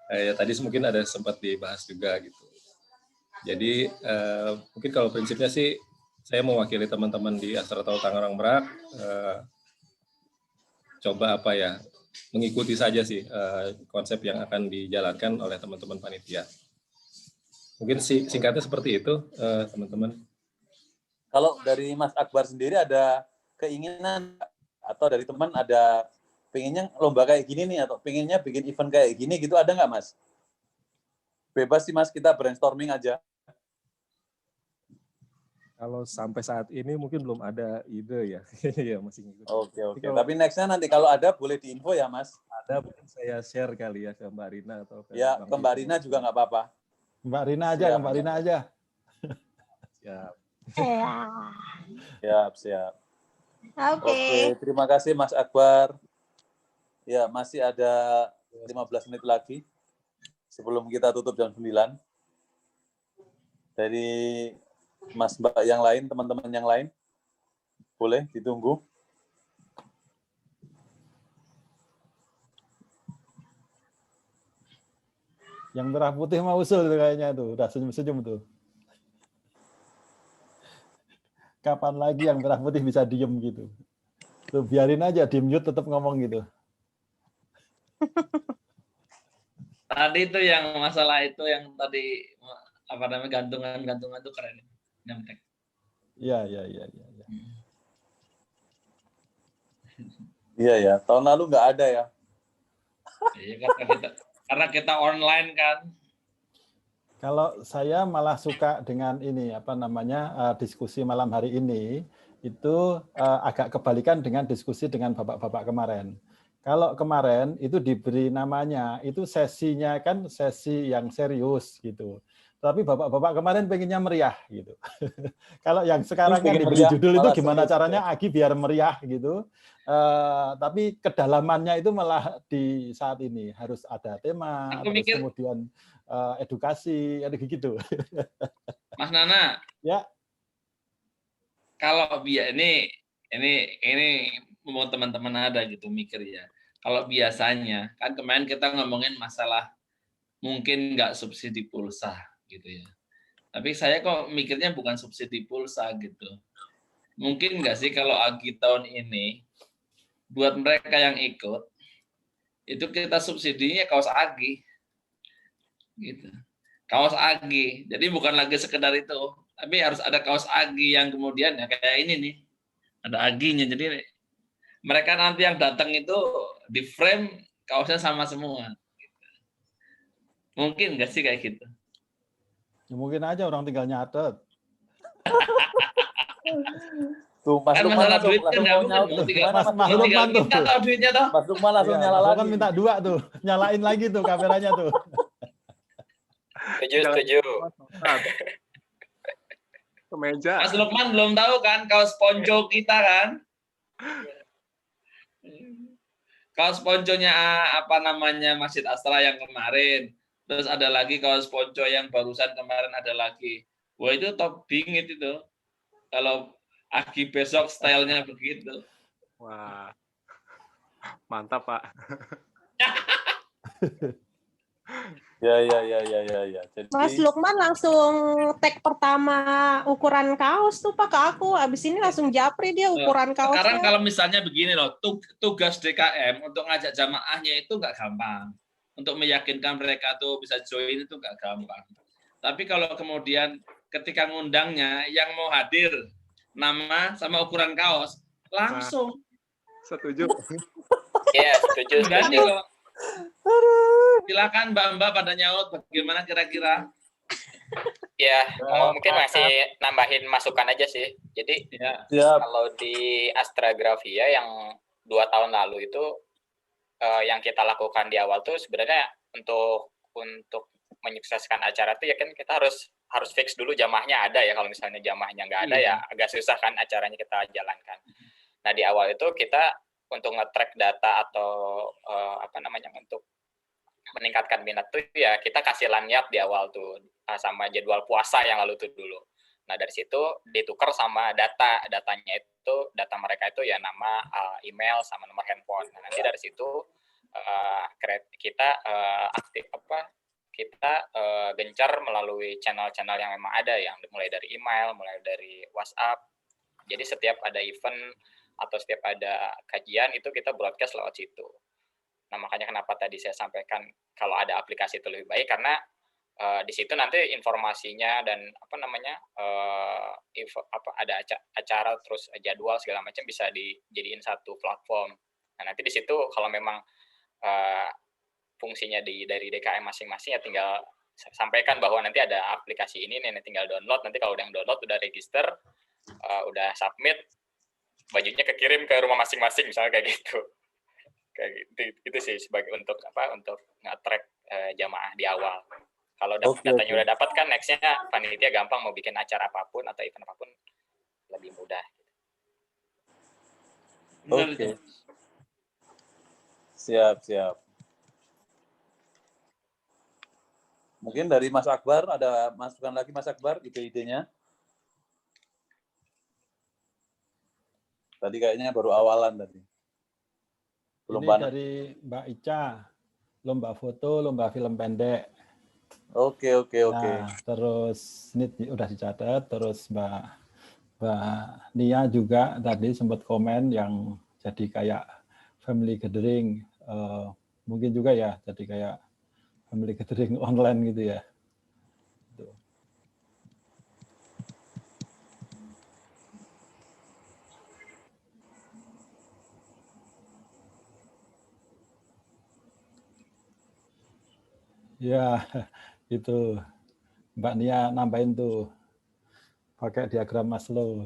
Ya tadi mungkin ada sempat dibahas juga gitu. Jadi mungkin kalau prinsipnya sih saya mewakili teman-teman di Astra Tol Tangerang Merak, coba apa ya, mengikuti saja sih konsep yang akan dijalankan oleh teman-teman panitia. Mungkin singkatnya seperti itu, teman-teman. Kalau dari Mas Akbar sendiri ada keinginan atau dari teman ada pengennya lomba kayak gini nih atau pengennya bikin event kayak gini gitu, ada nggak Mas? Bebas sih Mas, kita brainstorming aja. Kalau sampai saat ini mungkin belum ada ide ya, ya masih ngikut. Oke. Tapi nextnya nanti kalau ada boleh diinfo ya Mas. Ada mungkin saya share kali ya ke Mbak Rina atau ke Ya Bang ke Mbak Ibu. Rina juga nggak apa-apa. Mbak Rina aja, Siap. Mbak Rina aja. Siap. Oke. Terima kasih Mas Akbar. Ya, masih ada 15 menit lagi sebelum kita tutup jam 9. Dari Mas Mbak yang lain, teman-teman yang lain, boleh ditunggu. Yang merah putih mau usul tuh kayaknya tuh, udah senyum-senyum tuh. Kapan lagi yang merah putih bisa diem gitu? Tuh biarin aja di mute tetap ngomong gitu. Tadi itu yang masalah itu yang tadi apa namanya gantungan tuh keren. Nyamtek. Iya. Iya ya, tahun lalu nggak ada ya. Iya karena kita online kan. Kalau saya malah suka dengan ini diskusi malam hari ini itu agak kebalikan dengan diskusi dengan bapak-bapak kemarin. Kalau kemarin itu diberi namanya itu sesinya kan sesi yang serius gitu. Tapi bapak-bapak kemarin pengennya meriah gitu. Kalau yang sekarang kan diberi judul itu gimana caranya Agi biar meriah gitu. Tapi kedalamannya itu malah di saat ini harus ada tema, terus kemudian edukasi, ada gitu. Mas Nana. Ya. Kalau ini mau teman-teman ada gitu mikir ya. Kalau biasanya kan kemarin kita ngomongin masalah mungkin nggak subsidi pulsa gitu ya. Tapi saya kok mikirnya bukan subsidi pulsa gitu. Mungkin nggak sih kalau Agi tahun ini, buat mereka yang ikut, itu kita subsidinya kaos Agi. Gitu. Kaos Agi. Jadi bukan lagi sekedar itu, tapi harus ada kaos Agi yang kemudian ya kayak ini nih. Ada Aginya. Jadi mereka nanti yang datang itu di frame kaosnya sama semua. Mungkin nggak sih kayak gitu? Ya, mungkin aja orang tinggal nyatet. Tuh, Mas Kan Lukman masalah langsung, duit kan langsung nggak mau mungkin nyala. dong. Mas Lukman tuh. Kita tahu duitnya toh. Mas Lukman langsung nyala Mas lagi. Lukman minta 2 tuh, nyalain lagi tuh kameranya tuh. Setuju. Kemeja. Mas Lukman belum tahu kan kaos ponco kita kan? Kaos ponconya apa namanya Masjid Astra yang kemarin. Terus ada lagi kaos ponco yang barusan kemarin ada lagi. Wah itu top bingit itu. Kalau Agi besok stylenya begitu. Wah, mantap Pak. Ya. Jadi, Mas Lukman langsung tag pertama ukuran kaos tuh Pak ke aku. Abis ini langsung japri dia ukuran kaosnya. Sekarang kalau misalnya begini loh, tugas DKM untuk ngajak jamaahnya itu nggak gampang. Untuk meyakinkan mereka tuh bisa join itu nggak gampang. Tapi kalau kemudian ketika ngundangnya yang mau hadir nama sama ukuran kaos langsung. Setuju. Iya, setuju. Ganti kok. Silakan Mbak-mbak pada nyaut bagaimana kira-kira? Ya, mungkin masih nambahin masukan aja sih. Jadi kalau di Astragrafia yang 2 tahun lalu itu yang kita lakukan di awal tuh sebenarnya untuk menyukseskan acara tuh ya kan kita harus fix dulu jamaahnya ada ya. Kalau misalnya jamaahnya nggak ada ya agak susah kan acaranya kita jalankan. Nah di awal itu kita untuk nge-track data atau untuk meningkatkan minat tuh ya kita kasih lanyap di awal tuh sama jadwal puasa yang lalu tuh dulu. Nah dari situ ditukar sama datanya itu data mereka itu ya nama, email sama nomor handphone. Nah, nanti dari situ kita gencar melalui channel-channel yang memang ada yang mulai dari email, mulai dari WhatsApp. Jadi setiap ada event atau setiap ada kajian itu kita broadcast lewat situ. Nah makanya kenapa tadi saya sampaikan kalau ada aplikasi itu lebih baik karena di situ nanti informasinya dan ada acara terus jadwal segala macam bisa dijadiin satu platform. Nah nanti di situ kalau memang fungsinya dari DKM masing-masing ya tinggal sampaikan bahwa nanti ada aplikasi ini nih tinggal download. Nanti kalau udah yang download udah register udah submit bajunya kekirim ke rumah masing-masing misalnya kayak gitu. Kayak gitu sih sebagai untuk nge-track jamaah di awal. Kalau datanya udah dapat kan nextnya panitia gampang mau bikin acara apapun atau event apapun lebih mudah. Oke. Siap. Mungkin dari Mas Akbar ada masukan lagi Mas Akbar ide-idenya? Tadi kayaknya baru awalan tadi. Ini dari Mbak Ica, lomba foto, lomba film pendek. Oke. Nah, terus ini udah dicatat, terus Mbak Nia juga tadi sempat komen yang jadi kayak family gathering, mungkin juga ya jadi kayak family gathering online gitu ya. Ya, itu Mbak Nia nambahin tuh pakai diagram Maslow.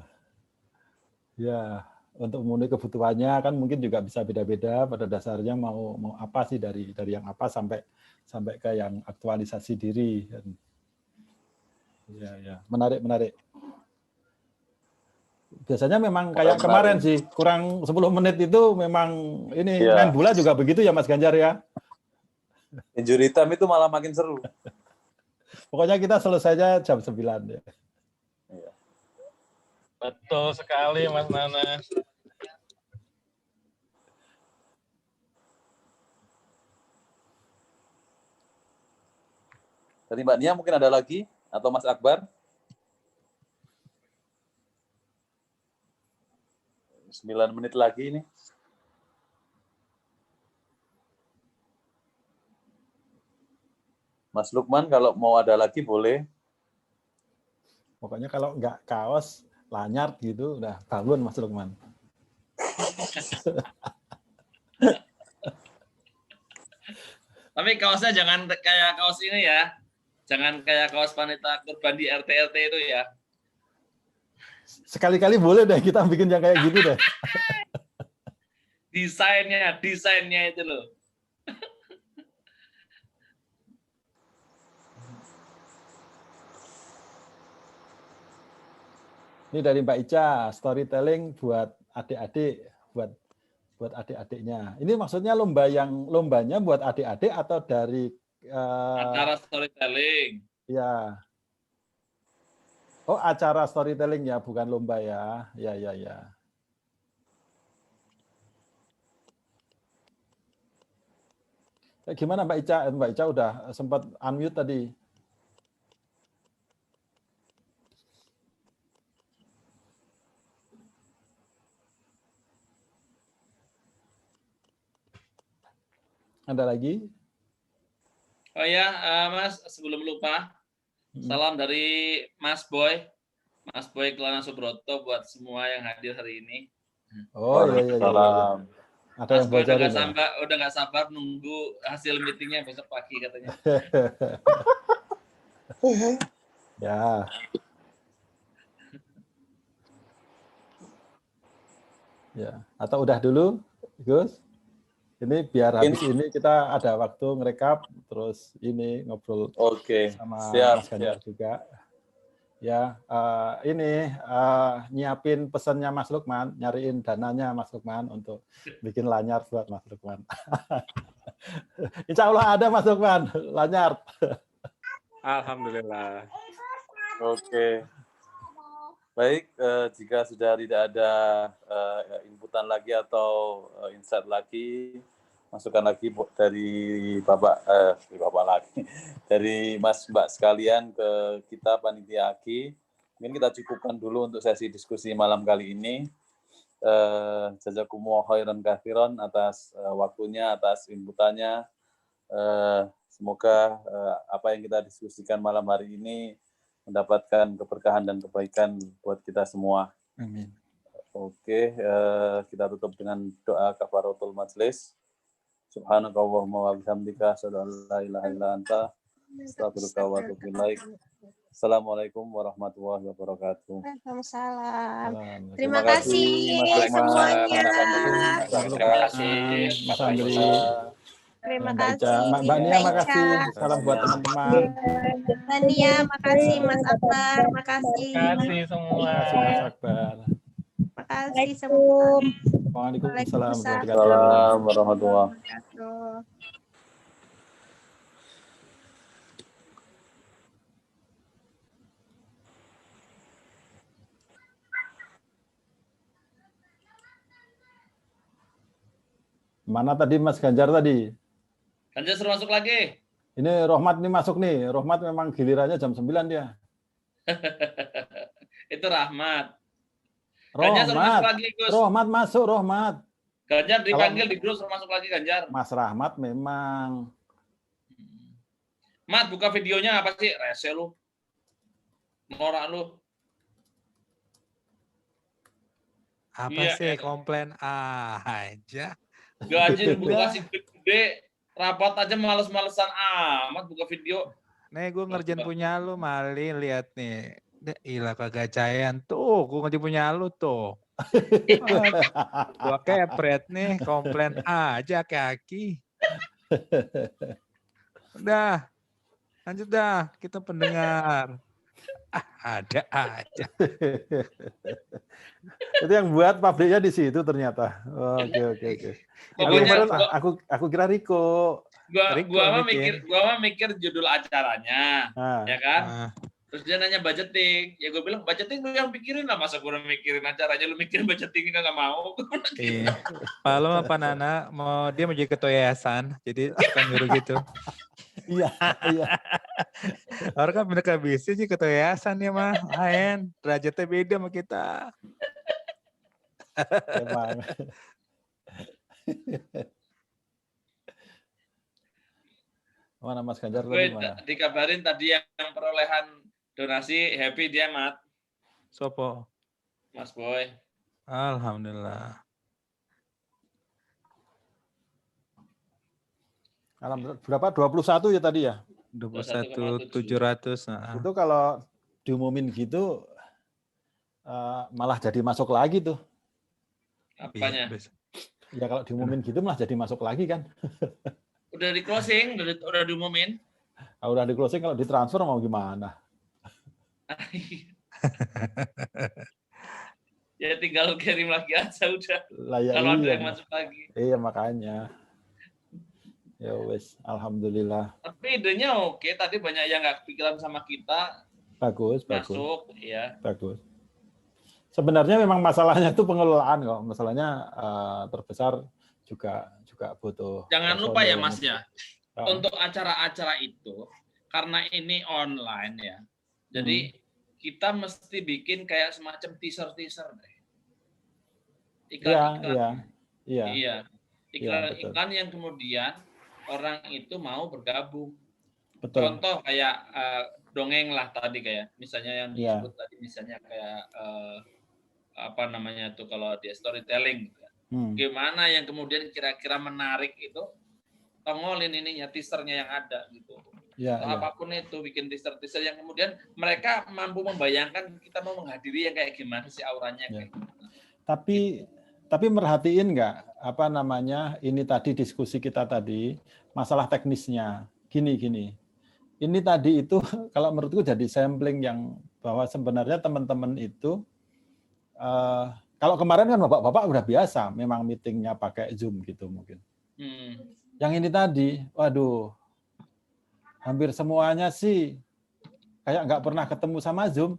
Ya, untuk memenuhi kebutuhannya kan mungkin juga bisa beda-beda. Pada dasarnya mau apa sih dari yang apa sampai ke yang aktualisasi diri. Ya, menarik. Biasanya memang kayak kemarin sih, kurang 10 menit itu memang ini main bola juga begitu ya Mas Ganjar ya. Injury time itu malah makin seru. Pokoknya kita selesainya jam 9 ya. Betul sekali Mas Nana. Tadi Mbak Nia mungkin ada lagi atau Mas Akbar? 9 menit lagi ini. Mas Lukman kalau mau ada lagi boleh. Pokoknya kalau nggak kaos, lanyard gitu, udah bangun Mas Lukman. Tapi kaosnya jangan kayak kaos ini ya. Jangan kayak kaos panitia kurban di RT-RT itu ya. Sekali-kali boleh deh kita bikin yang kayak gitu deh. Desainnya itu loh. Ini dari Mbak Ica, storytelling buat adik-adik, buat adik-adiknya. Ini maksudnya lombanya buat adik-adik atau dari acara storytelling? Ya. Oh, acara storytelling ya, bukan lomba ya. Ya. Gimana Mbak Ica? Mbak Ica udah sempat unmute tadi. Ada lagi? Oh ya, Mas, sebelum lupa, salam dari Mas Boy Kelana Subroto buat semua yang hadir hari ini. Oh iya. Salam. Ada yang bocorin udah nggak sabar nunggu hasil meetingnya besok pagi katanya. Ya. Ya, atau udah dulu, Gus? Ini biar habis ini kita ada waktu ngerekap, terus ini ngobrol sama Mas Ganjar juga. Ya, ini nyiapin pesannya Mas Lukman, nyariin dananya Mas Lukman untuk bikin lanyard buat Mas Lukman. Insya Allah ada Mas Lukman, lanyard. Alhamdulillah. Oke. Baik, jika sudah tidak ada inputan lagi atau insight lagi, masukan lagi dari Bapak lagi, dari Mas Mbak sekalian ke kita panitia AKI. Mungkin kita cukupkan dulu untuk sesi diskusi malam kali ini. Jazakumullah khairan katsiran atas waktunya, atas inputannya. Semoga apa yang kita diskusikan malam hari ini mendapatkan keberkahan dan kebaikan buat kita semua. Amin. Oke, kita tutup dengan doa kafaratul majlis. Subhanakallahumma wa bihamdika asyhadu an la ilaha illa anta astaghfiruka wa atubu ilaik. Assalamualaikum warahmatullahi wabarakatuh. Waalaikumsalam. Terima kasih semuanya. Terima kasih Mas Andri. Terima kasih. Mbak Nia, makasih. Salam buat teman-teman. Mbak Nia, makasih. Mas Akbar, makasih. Terima kasih semua. Terima kasih Mas Akbar. Makasih semua. Waalaikumsalam warahmatullahi wabarakatuh. Mana tadi Mas Ganjar tadi? Ganjar suruh masuk lagi. Ini Rohmat nih masuk nih. Rohmat memang gilirannya jam 9 dia. Itu Rahmat. Ganjar suruh masuk lagi, Gus. Rohmat masuk, Rohmat. Ganjar dipanggil di grup suruh masuk lagi, Ganjar. Mas Rahmat memang. Mat, buka videonya apa sih? Rese lu. Norak lu. Apa sih komplain aja. Gaji buka si gede, rapat aja males-malesan amat buka video. Nih gue ngerjain punya lu, Mali, lihat nih. Ilah kagacayan tuh, gue ngerjain punya lu tuh. Gua kepret nih, komplain aja kaki. Udah, lanjut dah, kita pendengar. Ada aja. Itu yang buat pabriknya di situ ternyata. Oke. Aku kira Riko. Gua mah mikir judul acaranya, ya kan? Terus dia nanya budgeting, ya gue bilang budgeting lu yang pikirin lah, masa gue mikirin acaranya, lu mikirin budgeting nggak mau. Iya. Malam apa Nana mau dia jadi ketua yayasan, jadi akan nyuruh gitu. Iya. Orang kan bener bisa sih ketua yayasan ya mah, lain derajatnya beda sama kita. Emang. Mana Mas Ganjar tadi mana? Dikabarin tadi yang perolehan donasi happy dia, Mat. Sopo? Mas Boy. Alhamdulillah. Alhamdulillah. Berapa? 21 ya tadi ya? 21.700. Itu kalau diumumin gitu malah jadi masuk lagi tuh. Apanya? Ya kalau diumumin gitu malah jadi masuk lagi kan. Udah di closing, udah diumumin. Udah di closing, kalau ditransfer mau gimana? Ya tinggal kirim lagi aja udah. Lah, ya kalau iya, ada yang masuk lagi. Iya makanya. Ya wes, alhamdulillah. Tapi idenya oke, tadi banyak yang nggak kepikiran sama kita. Bagus, masuk, ya. Bagus. Sebenarnya memang masalahnya itu pengelolaan kok. Masalahnya terbesar juga butuh. Jangan lupa ya Mas ya, untuk acara-acara itu, karena ini online ya, jadi kita mesti bikin kayak semacam teaser deh. Iklan-iklan. Iya. Iklan-iklan yang kemudian orang itu mau bergabung. Betul. Contoh kayak dongeng lah tadi, kayak misalnya yang disebut tadi, misalnya kayak apa namanya tuh kalau dia storytelling. Gimana yang kemudian kira-kira menarik itu, tongolin ininya, teasernya yang ada gitu. Apapun itu, bikin teaser yang kemudian mereka mampu membayangkan kita mau menghadiri yang kayak gimana sih auranya. Kayak gimana. Tapi merhatiin nggak apa namanya ini tadi diskusi kita tadi masalah teknisnya gini. Ini tadi itu kalau menurutku jadi sampling yang bahwa sebenarnya teman-teman itu kalau kemarin kan bapak-bapak udah biasa memang meetingnya pakai Zoom gitu mungkin. Yang ini tadi, waduh, hampir semuanya sih kayak nggak pernah ketemu sama Zoom.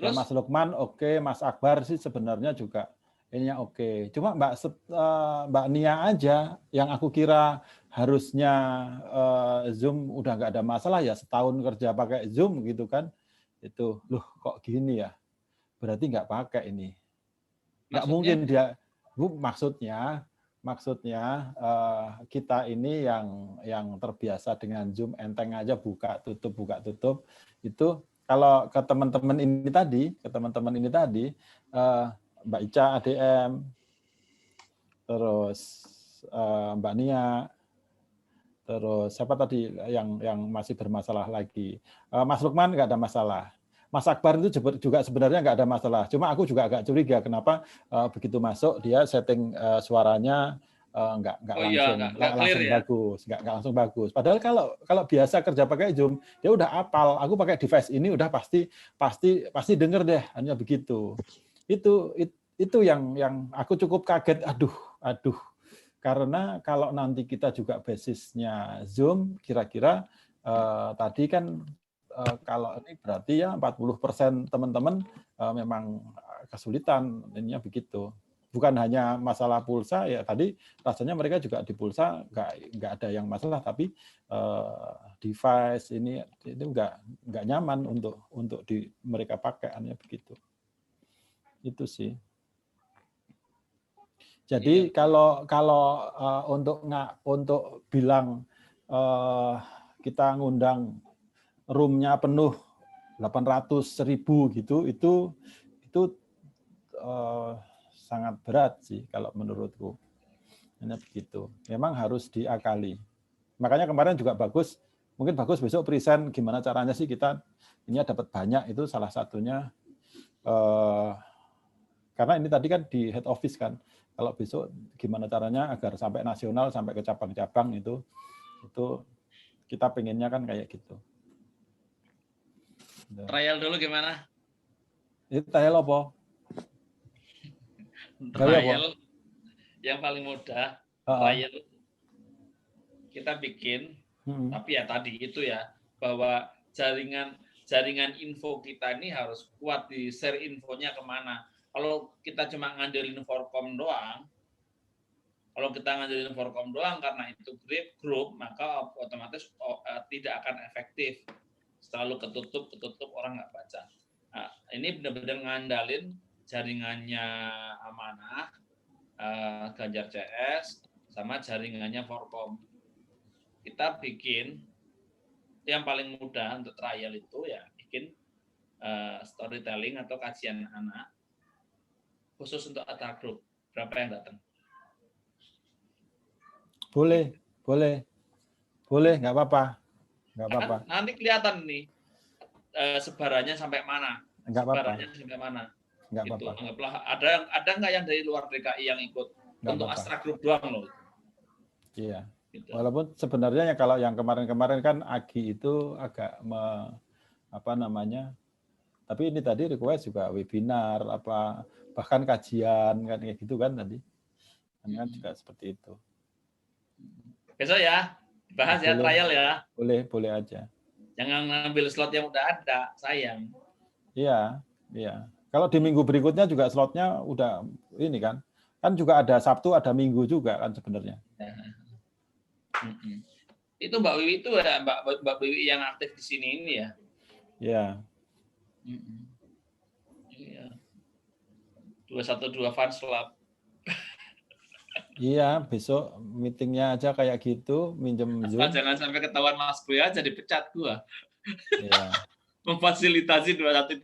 Ya, Mas Lukman oke, Mas Akbar sih sebenarnya juga ininya oke. Cuma Mbak Nia aja yang aku kira harusnya Zoom udah nggak ada masalah ya, setahun kerja pakai Zoom gitu kan. Itu loh kok gini ya. Berarti nggak pakai ini. Nggak mungkin dia. Maksudnya kita ini yang terbiasa dengan Zoom enteng aja buka tutup itu kalau ke teman-teman ini tadi Mbak Ica ADM terus Mbak Nia terus siapa tadi yang masih bermasalah lagi, Mas Lukman nggak ada masalah. Mas Akbar itu juga sebenarnya nggak ada masalah. Cuma aku juga agak curiga kenapa begitu masuk dia setting suaranya nggak langsung bagus. Padahal kalau biasa kerja pakai Zoom dia udah apal. Aku pakai device ini udah pasti denger deh, hanya begitu. Itu yang aku cukup kaget. Aduh. Karena kalau nanti kita juga basisnya Zoom, kira-kira tadi kan kalau ini berarti ya 40% teman-teman memang kesulitan, ininya begitu. Bukan hanya masalah pulsa ya, tadi rasanya mereka juga di pulsa nggak ada yang masalah, tapi device ini nggak nyaman untuk mereka pakai, hanya begitu. Itu sih. Jadi kalau untuk bilang kita ngundang room-nya penuh 800.000 gitu, itu sangat berat sih kalau menurutku. Hanya begitu. Memang harus diakali. Makanya kemarin juga mungkin bagus besok present gimana caranya sih kita ini dapat banyak, itu salah satunya karena ini tadi kan di head office kan. Kalau besok gimana caranya agar sampai nasional, sampai ke cabang-cabang itu kita pengennya kan kayak gitu. Trial dulu gimana? Itu trial apa? Trial yang paling mudah. Trial kita bikin, tapi ya tadi itu ya, bahwa jaringan info kita ini harus kuat, di share infonya kemana. Kalau kita cuma ngandelin Forkom doang, karena itu grup, maka otomatis tidak akan efektif. Selalu ketutup orang nggak baca. Nah, ini benar-benar ngandalin jaringannya Amanah, Ganjar CS, sama jaringannya Forkom. Kita bikin yang paling mudah untuk trial itu ya bikin storytelling atau kajian anak khusus untuk Atra Group. Berapa yang datang? Boleh, nggak apa-apa. Nanti kelihatan nih sebarannya sampai mana. Nggak apa-apa. Sebarannya sampai mana. Nggak Gitu. apa-apa. Anggaplah ada nggak yang dari luar DKI yang ikut Nggak untuk apa-apa. Astra Group doang loh. Iya. Gitu. Walaupun sebenarnya kalau yang kemarin-kemarin kan Agi itu agak tapi ini tadi request juga webinar bahkan kajian kan kayak gitu kan tadi. Kan juga seperti itu. Besok ya, bahas ya trial ya. Boleh aja. Jangan ngambil slot yang udah ada, sayang. Iya. Kalau di minggu berikutnya juga slotnya udah ini kan. Kan juga ada Sabtu, ada Minggu juga kan sebenarnya. Itu Mbak Wiwi itu ya, Mbak Wiwi yang aktif di sini ini ya. Iya. Iya. 212 fans club. Iya, besok meetingnya aja kayak gitu, minjem Zoom. Jangan sampai ketahuan Mas Boy aja dipecat gua. Iya. Memfasilitasi 212.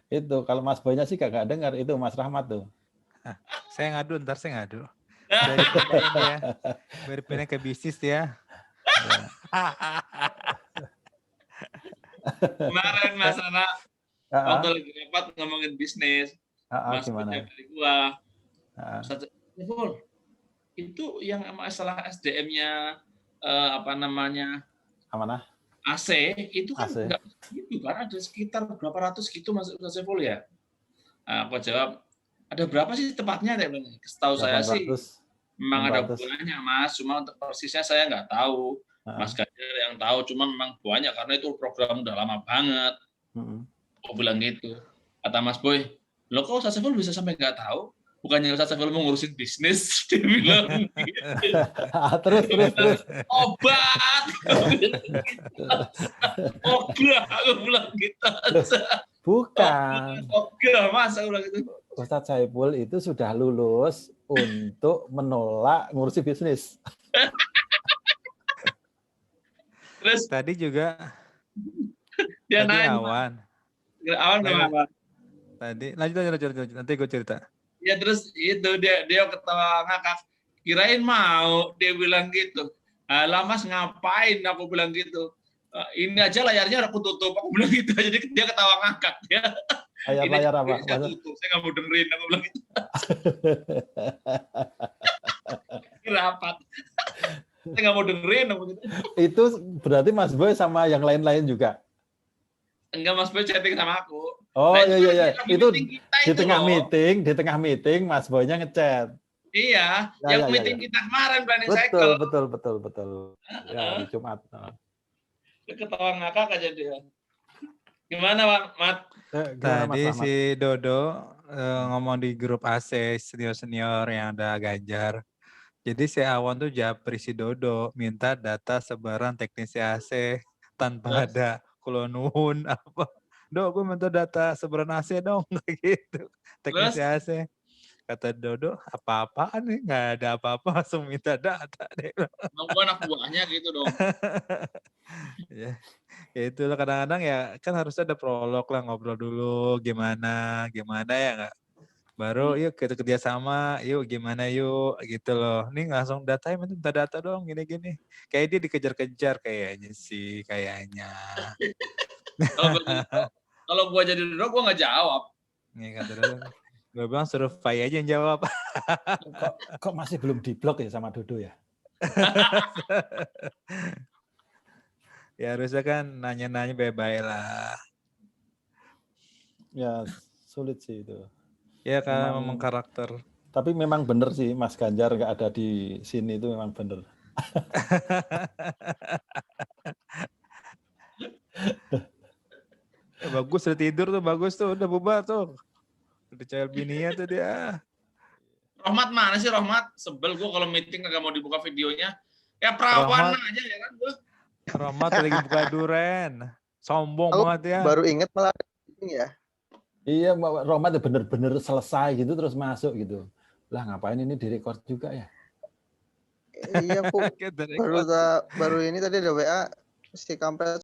Itu kalau Mas Boynya sih gak dengar itu Mas Rahmat tuh. Saya ngadu, ntar saya ngadu. Biar pindah ke bisnis ya. Kemarin Mas Anak waktu lagi rapat ngomongin bisnis, Mas gimana? dari gua, itu yang masalah SDM-nya Amanah? AC itu kan enggak gitu kan, ada sekitar berapa ratus gitu Mas Saiful ya. Aku jawab, ada berapa sih tepatnya? Setahu saya sih memang ada bulannya Mas, cuma untuk persisnya saya nggak tahu. Mas Ganjar yang tahu, cuma memang banyak karena itu program udah lama banget. Aku bilang gitu. Kata Mas Boy, lo kok Ustaz Saiful bisa sampai nggak tahu? Bukannya Ustaz Saiful mau ngurusin bisnis, dia bilang gitu. Terus. Obat. Ogah, aku bilang gitu. Bukan. Ogah, Mas, aku bilang gitu. Ustaz Saiful itu sudah lulus untuk menolak ngurusi bisnis. Terus tadi juga dia tadi nanya. Awan apa? Tadi lanjut nanti gue cerita. Ya terus itu dia ketawa ngakak. Kirain mau dia bilang gitu. Alah Mas ngapain aku bilang gitu. Ini aja layarnya aku tutup aku bilang gitu. Jadi dia ketawa ngakak ya. Layar apa? Saya tutup, saya nggak mau dengerin aku bilang gitu. Rapat. Saya nggak mau dengerin aku gitu. Itu berarti Mas Boy sama yang lain-lain juga? Enggak, Mas Boy chatting sama aku. Oh nah, iya. Itu di tengah loh. meeting Mas Boy-nya ngechat. Iya, yang meeting kita kemarin planning cycle. Betul. Ya, di Jumat. Dia ketawa ngakak aja dia. Gimana, Mat? Tadi si Dodo ngomong di grup AC senior yang ada Ganjar. Jadi si Awan tuh japri si Dodo minta data sebaran teknisi AC tanpa ada kulonun apa. Gue minta data sebaran AC dong kayak gitu. Teknisi AC. Kata Dodo, apa-apaan nih? Nggak ada apa-apa, langsung minta data deh. Gue anak buahnya gitu dong. Ya itulah kadang-kadang ya kan harus ada prolog lah, ngobrol dulu gimana ya nggak. Baru yuk kita kerjasama, yuk gimana yuk gitu loh. Nih langsung minta data dong gini-gini. Kayak dia dikejar-kejar kayaknya sih kayaknya. Kalau gue jadi Dodo gue nggak jawab. Nih kata Dodo. Gue bilang suruh Fai aja yang jawab. Kok masih belum diblok ya sama Dodo ya? Ya harusnya kan nanya-nanya baik-baik lah. Ya sulit sih itu. Ya kan memang karakter. Tapi memang benar sih Mas Ganjar nggak ada di sini itu memang benar. Bagus udah tidur tuh, bagus tuh, udah bubar tuh. Udah cair bininya tuh dia. Rohmat mana sih Rohmat? Sebel gue kalau meeting kagak mau dibuka videonya. Ya perawan aja ya kan gue. Rohmat lagi buka duren. Sombong banget ya. Baru inget malah ini ya. Iya, Roma tuh bener-bener selesai gitu terus masuk gitu. Lah ngapain ini direcord juga ya? Iya, baru ini tadi ada WA si kampret